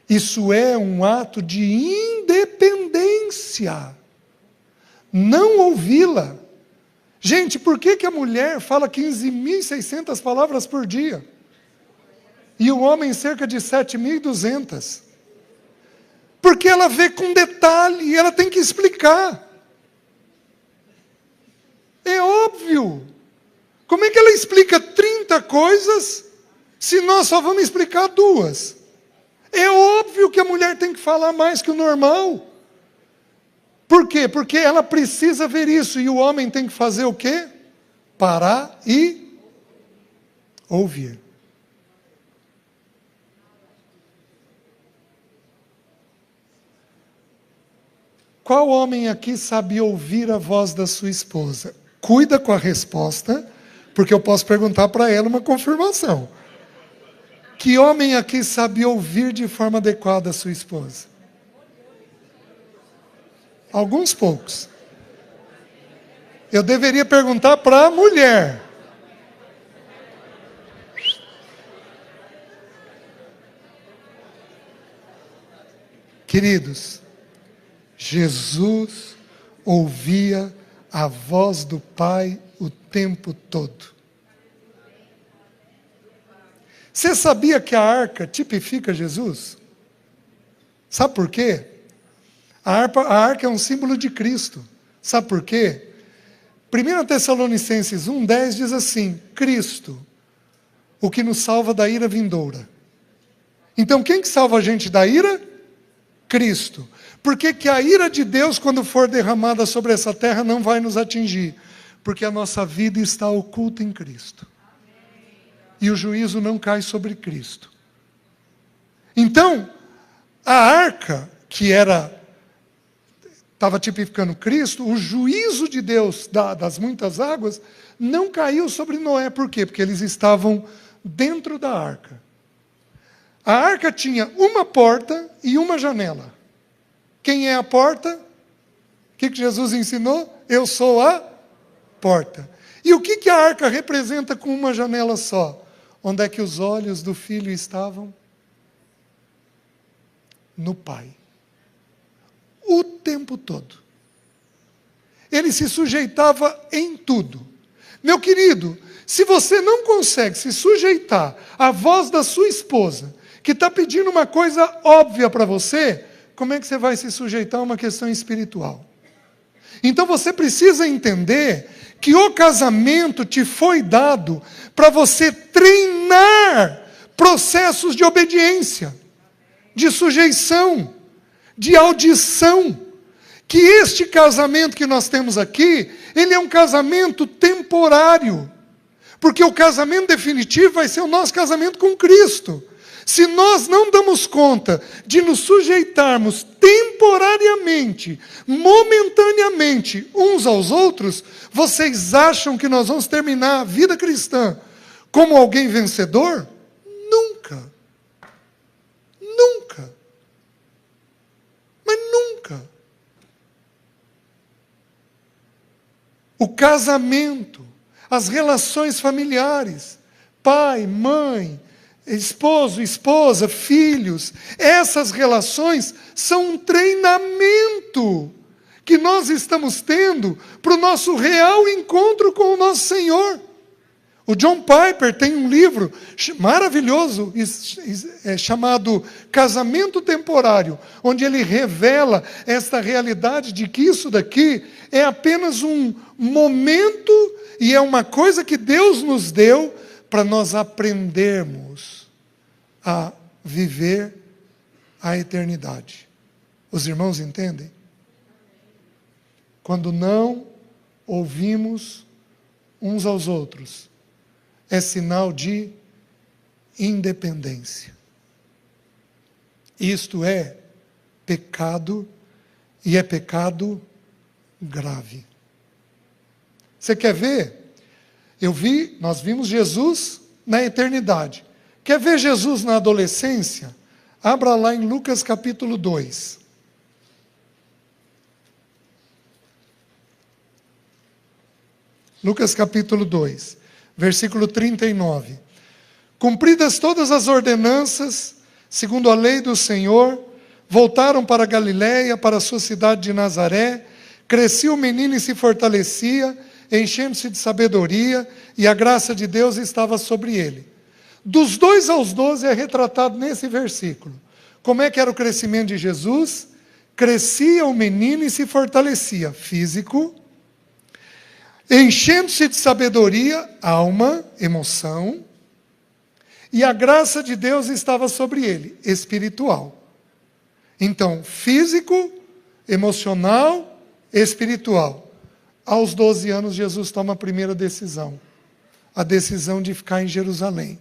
Speaker 1: Isso é um ato de independência. Não ouvi-la. Gente, por que a mulher fala 15.600 palavras por dia? E o homem cerca de 7.200? Porque ela vê com detalhe e ela tem que explicar. É óbvio. Como é que ela explica 30 coisas se nós só vamos explicar 2? É óbvio que a mulher tem que falar mais que o normal. Por quê? Porque ela precisa ver isso. E o homem tem que fazer o quê? Parar e ouvir. Qual homem aqui sabe ouvir a voz da sua esposa? Cuida com a resposta, porque eu posso perguntar para ela uma confirmação. Que homem aqui sabe ouvir de forma adequada a sua esposa? Alguns poucos. Eu deveria perguntar para a mulher. Queridos, Jesus ouvia a voz do Pai o tempo todo. Você sabia que a arca tipifica Jesus? Sabe por quê? A arca é um símbolo de Cristo. Sabe por quê? 1 Tessalonicenses 1,10 diz assim: Cristo, o que nos salva da ira vindoura. Então quem que salva a gente da ira? Cristo. Por que a ira de Deus, quando for derramada sobre essa terra, não vai nos atingir? Porque a nossa vida está oculta em Cristo. E o juízo não cai sobre Cristo. Então, a arca, que estava tipificando Cristo, o juízo de Deus das muitas águas, não caiu sobre Noé. Por quê? Porque eles estavam dentro da arca. A arca tinha uma porta e uma janela. Quem é a porta? O que Jesus ensinou? Eu sou a porta. E o que a arca representa com uma janela só? Onde é que os olhos do filho estavam? No Pai. O tempo todo. Ele se sujeitava em tudo. Meu querido, se você não consegue se sujeitar à voz da sua esposa, que está pedindo uma coisa óbvia para você, como é que você vai se sujeitar a uma questão espiritual? Então você precisa entender que o casamento te foi dado para você treinar processos de obediência, de sujeição, de audição. Que este casamento que nós temos aqui, ele é um casamento temporário. Porque o casamento definitivo vai ser o nosso casamento com Cristo. Se nós não damos conta de nos sujeitarmos temporariamente, momentaneamente, uns aos outros, vocês acham que nós vamos terminar a vida cristã como alguém vencedor? Nunca. Nunca. Mas nunca. O casamento, as relações familiares, pai, mãe, esposo, esposa, filhos, essas relações são um treinamento que nós estamos tendo para o nosso real encontro com o nosso Senhor. O John Piper tem um livro maravilhoso chamado Casamento Temporário, onde ele revela esta realidade de que isso daqui é apenas um momento e é uma coisa que Deus nos deu para nós aprendermos a viver a eternidade. Os irmãos entendem? Quando não ouvimos uns aos outros, é sinal de independência. Isto é pecado, e é pecado grave. Você quer ver? Nós vimos Jesus na eternidade. Quer ver Jesus na adolescência? Abra lá em Lucas capítulo 2. Lucas capítulo 2. Versículo 39. Cumpridas todas as ordenanças, segundo a lei do Senhor, voltaram para Galiléia, para a sua cidade de Nazaré. Crescia o menino e se fortalecia, enchendo-se de sabedoria, e a graça de Deus estava sobre ele. Dos 2 aos 12 é retratado nesse versículo. Como é que era o crescimento de Jesus? Crescia o menino e se fortalecia, físico, enchendo-se de sabedoria, alma, emoção, e a graça de Deus estava sobre ele, espiritual. Então, físico, emocional, espiritual. Aos 12 anos, Jesus toma a primeira decisão, a decisão de ficar em Jerusalém.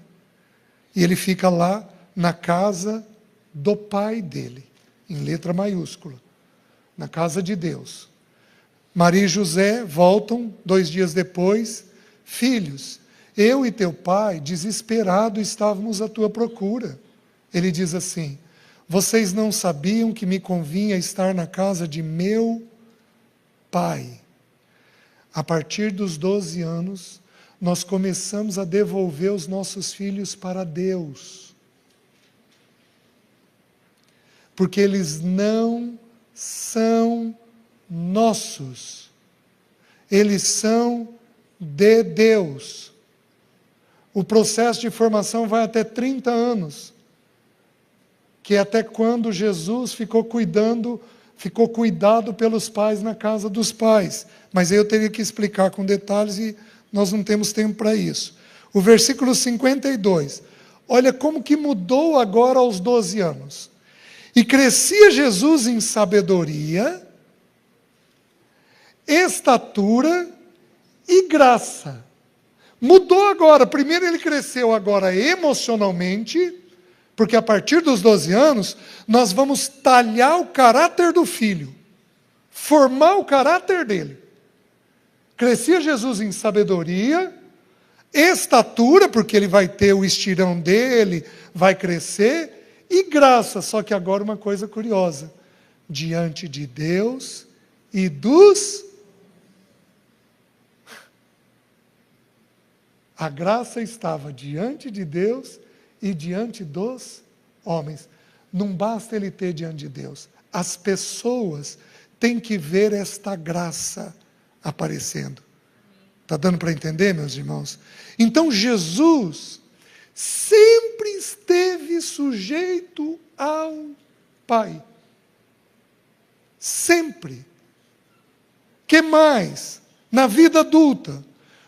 Speaker 1: E ele fica lá na casa do pai dele, em letra maiúscula, na casa de Deus. Maria e José voltam 2 dias depois. Filhos, eu e teu pai, desesperado, estávamos à tua procura. Ele diz assim: vocês não sabiam que me convinha estar na casa de meu pai. A partir dos 12 anos, nós começamos a devolver os nossos filhos para Deus. Porque eles não são nossos, eles são de Deus. O processo de formação vai até 30 anos, que é até quando Jesus ficou cuidado pelos pais na casa dos pais. Mas aí eu teria que explicar com detalhes e nós não temos tempo para isso. O versículo 52, olha como que mudou agora aos 12 anos. E crescia Jesus em sabedoria, estatura e graça. Mudou agora. Primeiro ele cresceu agora emocionalmente, porque a partir dos 12 anos, nós vamos talhar o caráter do filho, formar o caráter dele. Crescia Jesus em sabedoria, estatura, porque ele vai ter o estirão dele, vai crescer, e graça, só que agora uma coisa curiosa, diante de Deus e dos... A graça estava diante de Deus e diante dos homens. Não basta ele ter diante de Deus. As pessoas têm que ver esta graça aparecendo. Está dando para entender, meus irmãos? Então Jesus sempre esteve sujeito ao Pai. Sempre. Que mais? Na vida adulta,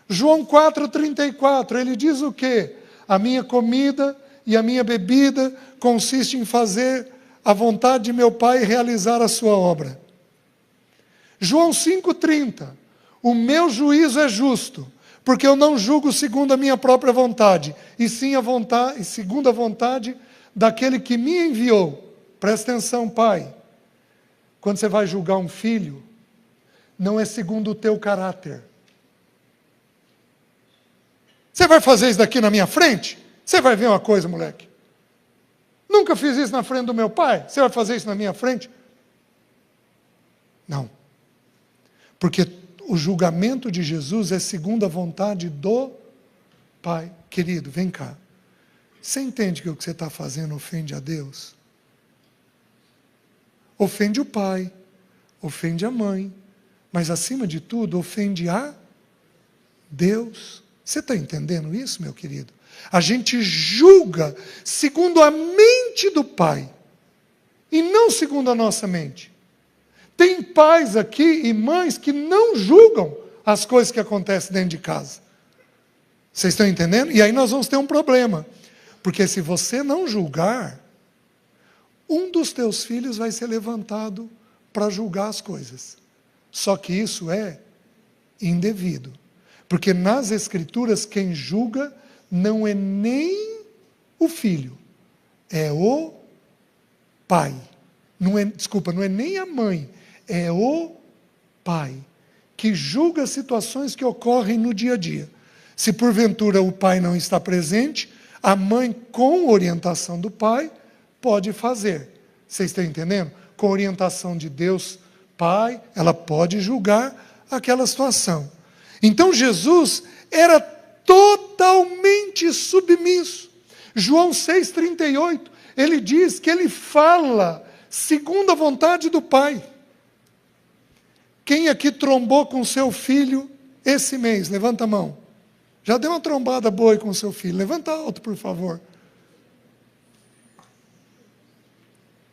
Speaker 1: João 4,34, ele diz o quê? A minha comida e a minha bebida consiste em fazer a vontade de meu Pai e realizar a sua obra. João 5,30, o meu juízo é justo, porque eu não julgo segundo a minha própria vontade, e sim segundo a vontade daquele que me enviou. Presta atenção, pai. Quando você vai julgar um filho, não é segundo o teu caráter. Você vai fazer isso daqui na minha frente? Você vai ver uma coisa, moleque. Nunca fiz isso na frente do meu pai. Você vai fazer isso na minha frente? Não. Porque o julgamento de Jesus é segundo a vontade do Pai. Querido, vem cá. Você entende que o que você está fazendo ofende a Deus? Ofende o pai, ofende a mãe, mas acima de tudo, ofende a Deus. Você está entendendo isso, meu querido? A gente julga segundo a mente do pai, e não segundo a nossa mente. Tem pais aqui e mães que não julgam as coisas que acontecem dentro de casa. Vocês estão entendendo? E aí nós vamos ter um problema. Porque se você não julgar, um dos teus filhos vai ser levantado para julgar as coisas. Só que isso é indevido. Porque nas Escrituras, quem julga não é nem o filho, é o pai. Não é nem a mãe, é o pai, que julga situações que ocorrem no dia a dia. Se porventura o pai não está presente, a mãe, com orientação do pai, pode fazer. Vocês estão entendendo? Com orientação de Deus, Pai, ela pode julgar aquela situação. Então Jesus era totalmente submisso. João 6,38, ele diz que ele fala segundo a vontade do Pai. Quem aqui trombou com seu filho esse mês? Levanta a mão. Já deu uma trombada boa aí com seu filho? Levanta alto, por favor.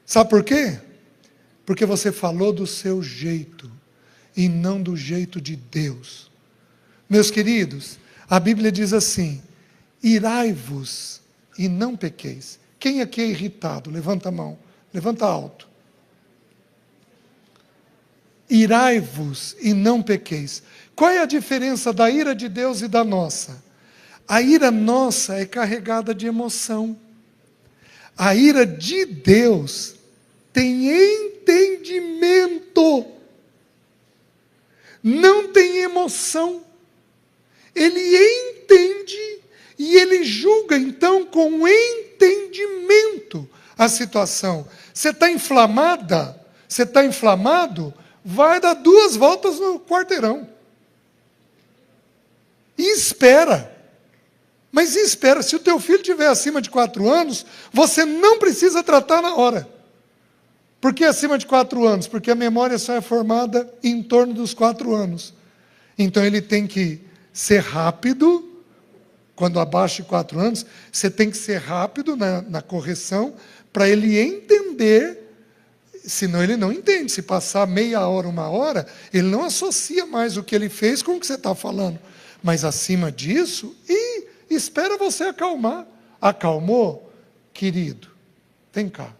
Speaker 1: Sabe por quê? Porque você falou do seu jeito e não do jeito de Deus. Meus queridos, a Bíblia diz assim: irai-vos e não pequeis. Quem aqui é irritado? Levanta a mão, levanta alto. Irai-vos e não pequeis. Qual é a diferença da ira de Deus e da nossa? A ira nossa é carregada de emoção. A ira de Deus tem entendimento. Não tem emoção. Ele entende e ele julga, então, com entendimento a situação. Você está inflamada? Você está inflamado? Vai dar 2 voltas no quarteirão. E espera. Mas espera, se o teu filho estiver acima de 4 anos, você não precisa tratar na hora. Por que acima de 4 anos? Porque a memória só é formada em torno dos 4 anos. Então ele tem que ser rápido, quando abaixo de 4 anos, você tem que ser rápido na correção, para ele entender, senão ele não entende. Se passar meia hora, 1 hora, ele não associa mais o que ele fez com o que você está falando. Mas acima disso, espera você acalmar. Acalmou? Querido, vem cá.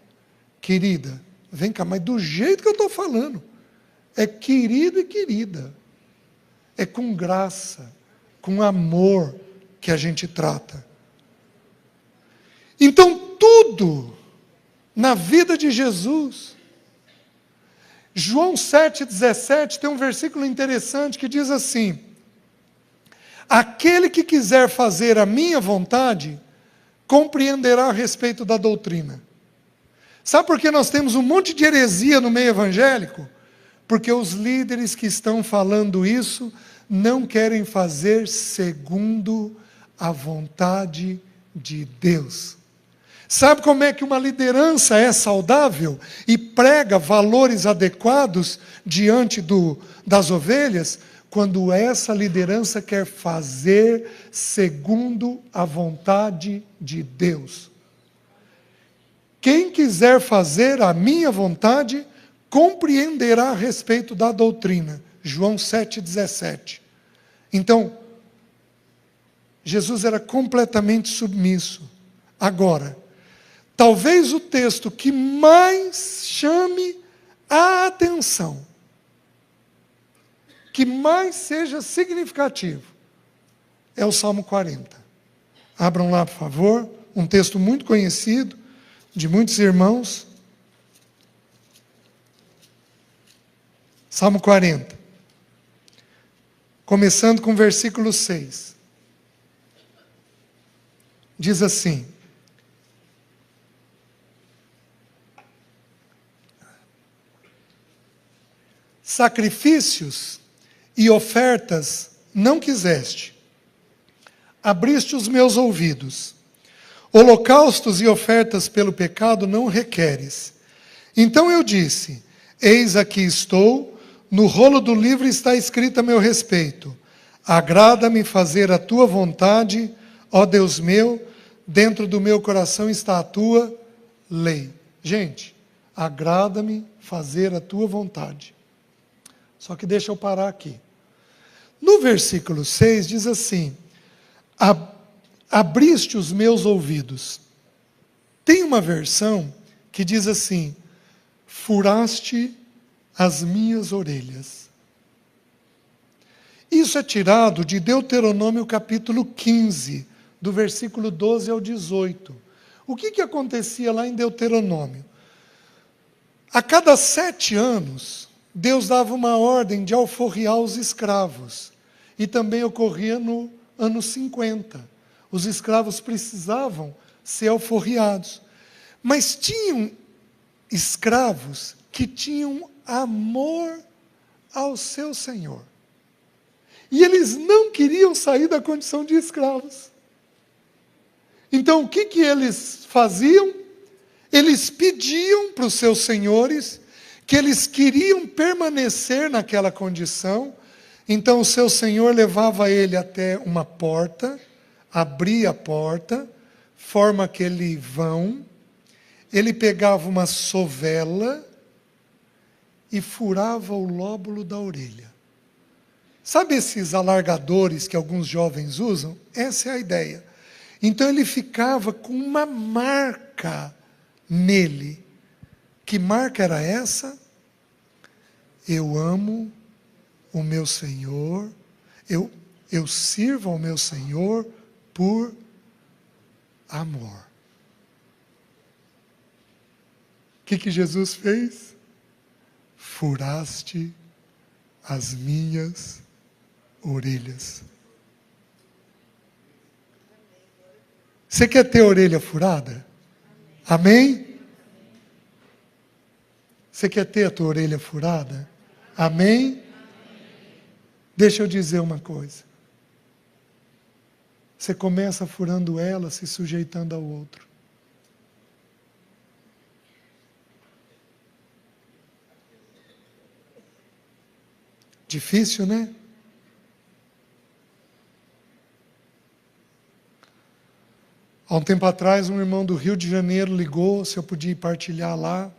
Speaker 1: Querida, vem cá, mas do jeito que eu estou falando. É querido e querida. É com graça, com amor que a gente trata. Então, tudo na vida de Jesus. João 7,17 tem um versículo interessante que diz assim: aquele que quiser fazer a minha vontade, compreenderá a respeito da doutrina. Sabe por que nós temos um monte de heresia no meio evangélico? Porque os líderes que estão falando isso não querem fazer segundo a vontade de Deus. Sabe como é que uma liderança é saudável e prega valores adequados diante das ovelhas? Quando essa liderança quer fazer segundo a vontade de Deus. Quem quiser fazer a minha vontade, compreenderá a respeito da doutrina. João 7,17. Então, Jesus era completamente submisso. Agora, talvez o texto que mais chame a atenção, que mais seja significativo, é o Salmo 40. Abram lá, por favor, um texto muito conhecido, de muitos irmãos. Salmo 40. Começando com o versículo 6. Diz assim: sacrifícios e ofertas não quiseste, abriste os meus ouvidos. Holocaustos e ofertas pelo pecado não requeres. Então eu disse: eis aqui estou, no rolo do livro está escrito a meu respeito. Agrada-me fazer a tua vontade, ó Deus meu, dentro do meu coração está a tua lei. Gente, agrada-me fazer a tua vontade. Só que deixa eu parar aqui. No versículo 6 diz assim: abriste os meus ouvidos. Tem uma versão que diz assim: furaste as minhas orelhas. Isso é tirado de Deuteronômio capítulo 15, do versículo 12 ao 18. O que acontecia lá em Deuteronômio? A cada 7 anos, Deus dava uma ordem de alforriar os escravos. E também ocorria no ano 50. Os escravos precisavam ser alforriados. Mas tinham escravos que tinham amor ao seu senhor. E eles não queriam sair da condição de escravos. Então, o que eles faziam? Eles pediam para os seus senhores que eles queriam permanecer naquela condição. Então, o seu senhor levava ele até uma porta, abria a porta, forma aquele vão, ele pegava uma sovela e furava o lóbulo da orelha. Sabe esses alargadores que alguns jovens usam? Essa é a ideia. Então ele ficava com uma marca nele. Que marca era essa? Eu amo o meu Senhor, eu sirvo ao meu Senhor por amor. O que Jesus fez? Furaste as minhas orelhas. Você quer ter a orelha furada? Amém? Você quer ter a tua orelha furada? Amém? Deixa eu dizer uma coisa. Você começa furando ela, se sujeitando ao outro. Difícil, né? Há um tempo atrás, um irmão do Rio de Janeiro ligou se eu podia ir partilhar lá.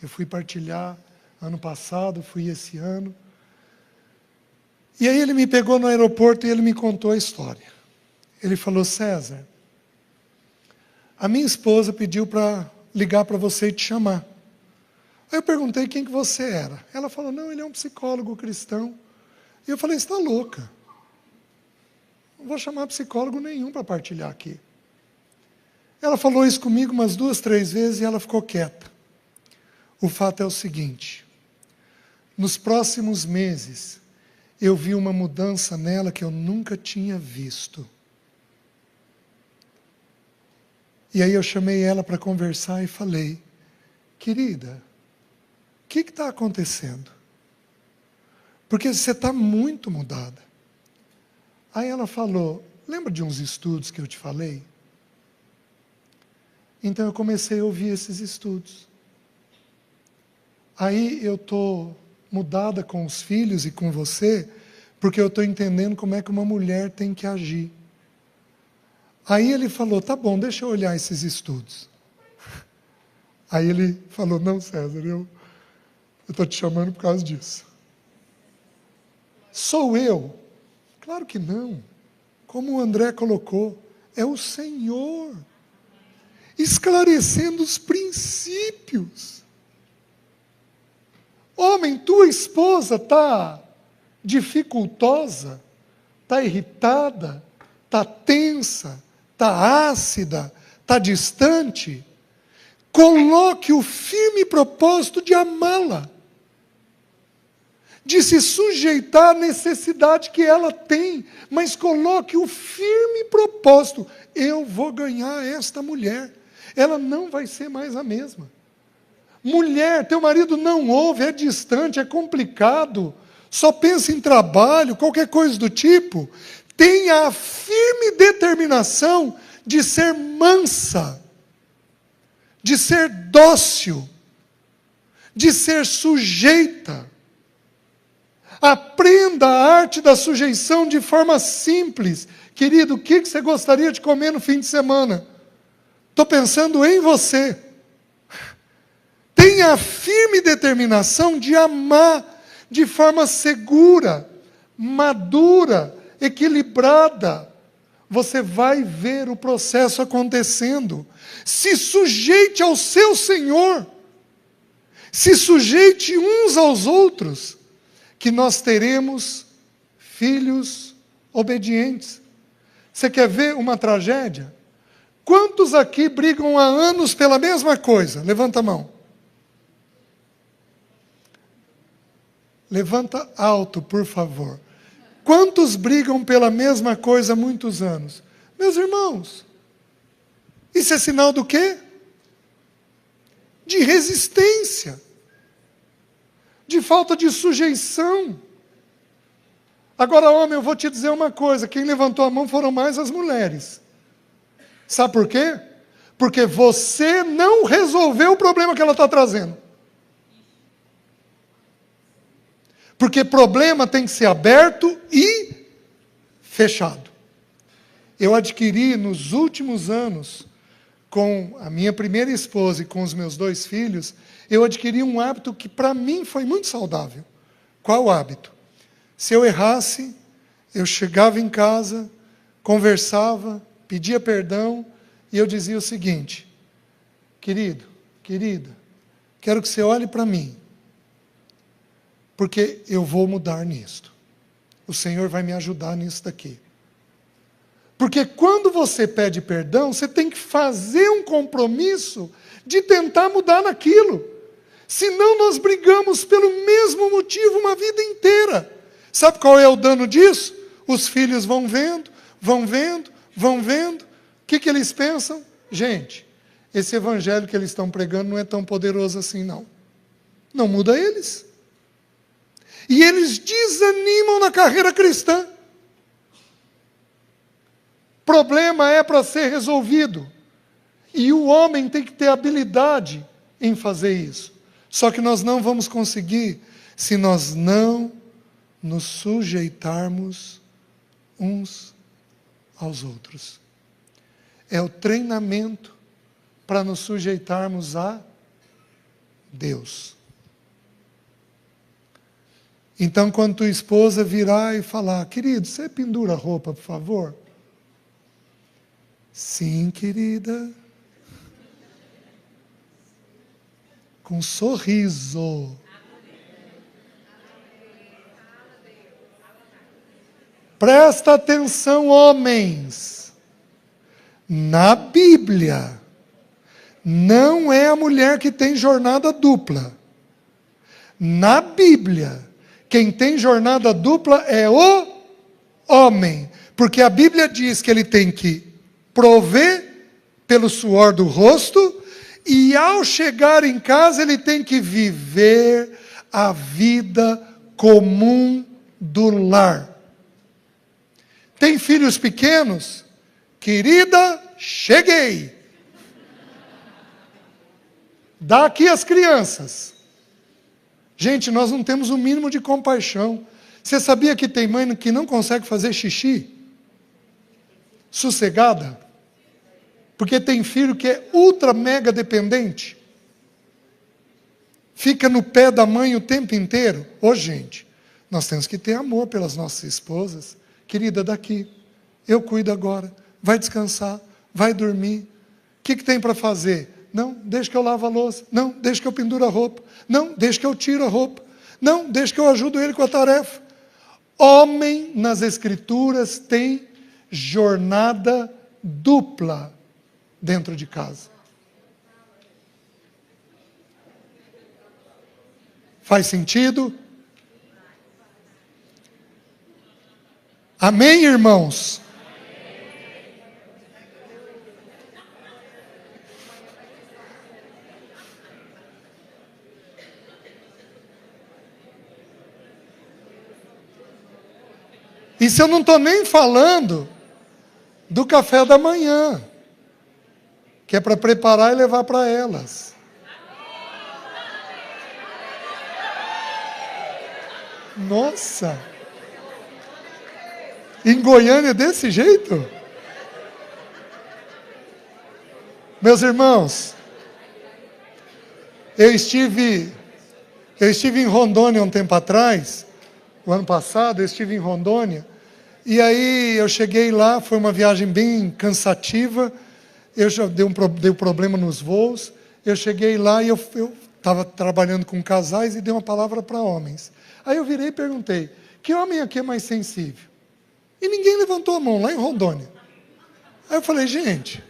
Speaker 1: Eu fui partilhar ano passado, fui esse ano. E aí ele me pegou no aeroporto e ele me contou a história. Ele falou: César, a minha esposa pediu para ligar para você e te chamar. Aí eu perguntei quem que você era. Ela falou: não, ele é um psicólogo cristão. E eu falei: você está louca? Não vou chamar psicólogo nenhum para partilhar aqui. Ela falou isso comigo umas 2, 3 vezes e ela ficou quieta. O fato é o seguinte: nos próximos meses, eu vi uma mudança nela que eu nunca tinha visto. E aí eu chamei ela para conversar e falei: querida, o que está acontecendo? Porque você está muito mudada. Aí ela falou: lembra de uns estudos que eu te falei? Então eu comecei a ouvir esses estudos. Aí eu estou mudada com os filhos e com você, porque eu estou entendendo como é que uma mulher tem que agir. Aí ele falou: tá bom, deixa eu olhar esses estudos. Aí ele falou: não, César, eu estou te chamando por causa disso. Sou eu? Claro que não. Como o André colocou, é o Senhor esclarecendo os princípios. Homem, tua esposa está dificultosa, está irritada, está tensa, está ácida, está distante. Coloque o firme propósito de amá-la, de se sujeitar à necessidade que ela tem, mas coloque o firme propósito: eu vou ganhar esta mulher, ela não vai ser mais a mesma. Mulher, teu marido não ouve, é distante, é complicado, só pensa em trabalho, qualquer coisa do tipo. Tenha a firme determinação de ser mansa, de ser dócil, de ser sujeita. Aprenda a arte da sujeição de forma simples. Querido, o que você gostaria de comer no fim de semana? Estou pensando em você. Tenha a firme determinação de amar de forma segura, madura, equilibrada. Você vai ver o processo acontecendo. Se sujeite ao seu Senhor. Se sujeite uns aos outros, que nós teremos filhos obedientes. Você quer ver uma tragédia? Quantos aqui brigam há anos pela mesma coisa? Levanta a mão. Levanta alto, por favor. Quantos brigam pela mesma coisa há muitos anos? Meus irmãos, isso é sinal do quê? De resistência. De falta de sujeição. Agora, homem, eu vou te dizer uma coisa. Quem levantou a mão foram mais as mulheres. Sabe por quê? Porque você não resolveu o problema que ela está trazendo. Porque problema tem que ser aberto e fechado. Eu adquiri nos últimos anos, com a minha primeira esposa e com os meus 2 filhos, eu adquiri um hábito que para mim foi muito saudável. Qual o hábito? Se eu errasse, eu chegava em casa, conversava, pedia perdão, e eu dizia o seguinte: querido, querida, quero que você olhe para mim, porque eu vou mudar nisto. O Senhor vai me ajudar nisso daqui. Porque quando você pede perdão, você tem que fazer um compromisso de tentar mudar naquilo. Senão nós brigamos pelo mesmo motivo uma vida inteira. Sabe qual é o dano disso? Os filhos vão vendo, vão vendo, vão vendo. O que eles pensam? Gente, esse evangelho que eles estão pregando não é tão poderoso assim, não. Não muda eles. E eles desanimam na carreira cristã. Problema é para ser resolvido. E o homem tem que ter habilidade em fazer isso. Só que nós não vamos conseguir se nós não nos sujeitarmos uns aos outros. É o treinamento para nos sujeitarmos a Deus. Então, quando tua esposa virar e falar: querido, você pendura a roupa, por favor? Sim, querida. Com um sorriso. Presta atenção, homens. Na Bíblia, não é a mulher que tem jornada dupla. Na Bíblia, quem tem jornada dupla é o homem. Porque a Bíblia diz que ele tem que prover pelo suor do rosto, e ao chegar em casa ele tem que viver a vida comum do lar. Tem filhos pequenos? Querida, cheguei. Dá aqui as crianças. Gente, nós não temos o mínimo de compaixão. Você sabia que tem mãe que não consegue fazer xixi sossegada? Porque tem filho que é ultra mega dependente. Fica no pé da mãe o tempo inteiro. Ô, gente, nós temos que ter amor pelas nossas esposas. Querida, daqui, eu cuido agora. Vai descansar, vai dormir. O que tem para fazer? Não, deixa que eu lavo a louça. Não, deixa que eu penduro a roupa. Não, deixa que eu tiro a roupa. Não, deixa que eu ajudo ele com a tarefa. Homem, nas Escrituras, tem jornada dupla dentro de casa. Faz sentido? Amém, irmãos? Isso eu não estou nem falando do café da manhã, que é para preparar e levar para elas. Nossa! Em Goiânia desse jeito? Meus irmãos, eu estive em Rondônia um tempo atrás, o ano passado, eu estive em Rondônia, e aí eu cheguei lá, foi uma viagem bem cansativa, eu já dei um problema nos voos, eu cheguei lá e eu estava trabalhando com casais e dei uma palavra para homens. Aí eu virei e perguntei, que homem aqui é mais sensível? E ninguém levantou a mão, lá em Rondônia. Aí eu falei, gente,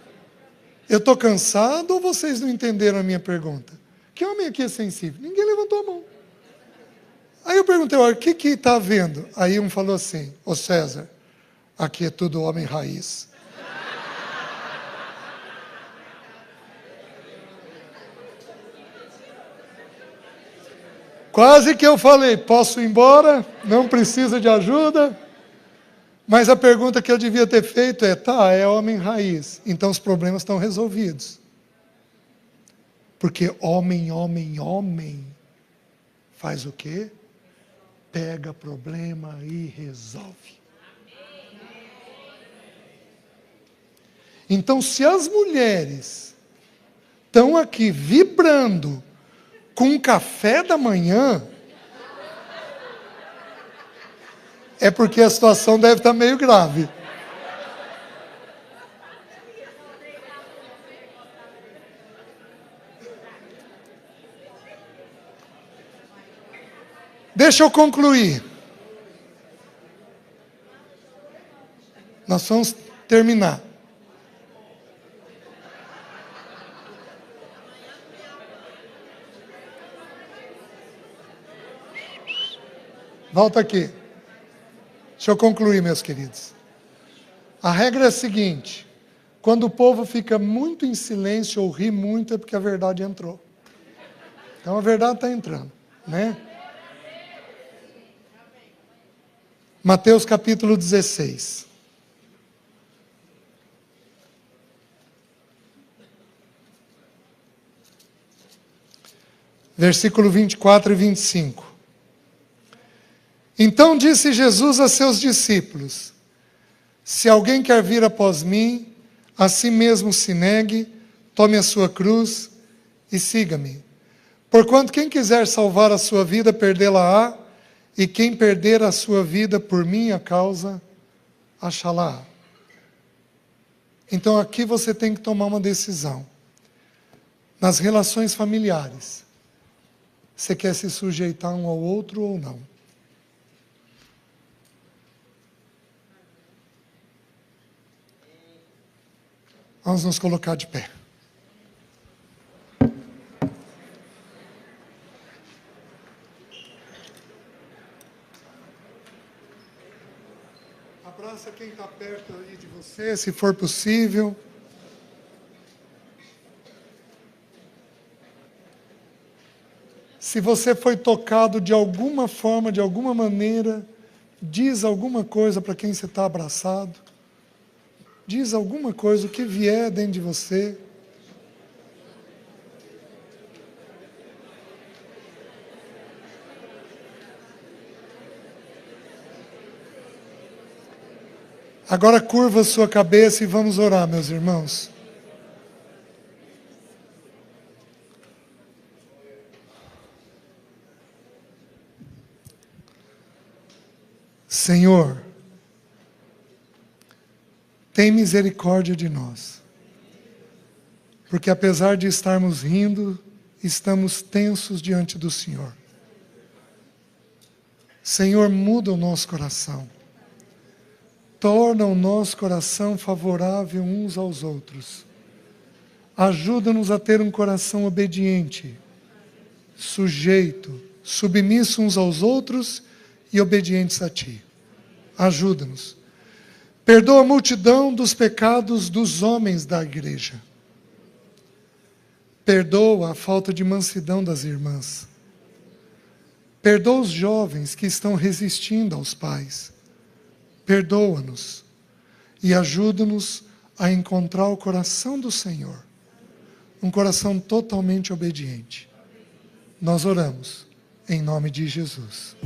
Speaker 1: eu estou cansado ou vocês não entenderam a minha pergunta? Que homem aqui é sensível? Ninguém levantou a mão. Aí eu perguntei, olha, o que está havendo? Aí um falou assim, ô César, aqui é tudo homem raiz. Quase que eu falei, posso ir embora, não precisa de ajuda. Mas a pergunta que eu devia ter feito é homem raiz, então os problemas estão resolvidos. Porque homem faz o quê? Pega problema e resolve. Então, se as mulheres estão aqui vibrando com café da manhã, é porque a situação deve estar meio grave. Deixa eu concluir. Nós vamos terminar. Volta aqui. Deixa eu concluir, meus queridos. A regra é a seguinte: quando o povo fica muito em silêncio ou ri muito, é porque a verdade entrou. Então a verdade está entrando, né? Mateus capítulo 16. Versículo 24 e 25. Então disse Jesus a seus discípulos: se alguém quer vir após mim, a si mesmo se negue, tome a sua cruz e siga-me. Porquanto quem quiser salvar a sua vida, perdê-la-á, e quem perder a sua vida por minha causa, achá-la-á. Então aqui você tem que tomar uma decisão. Nas relações familiares, você quer se sujeitar um ao outro ou não? Vamos nos colocar de pé. Abraça quem está perto aí de você, se for possível. Se você foi tocado de alguma forma, de alguma maneira, diz alguma coisa para quem você está abraçado. Diz alguma coisa, o que vier dentro de você. Agora curva a sua cabeça e vamos orar, meus irmãos. Senhor, tem misericórdia de nós, porque apesar de estarmos rindo, estamos tensos diante do Senhor. Senhor, muda o nosso coração, torna o nosso coração favorável uns aos outros, ajuda-nos a ter um coração obediente, sujeito, submisso uns aos outros e obedientes a Ti. Ajuda-nos. Perdoa a multidão dos pecados dos homens da igreja. Perdoa a falta de mansidão das irmãs. Perdoa os jovens que estão resistindo aos pais. Perdoa-nos e ajuda-nos a encontrar o coração do Senhor. Um coração totalmente obediente. Nós oramos em nome de Jesus.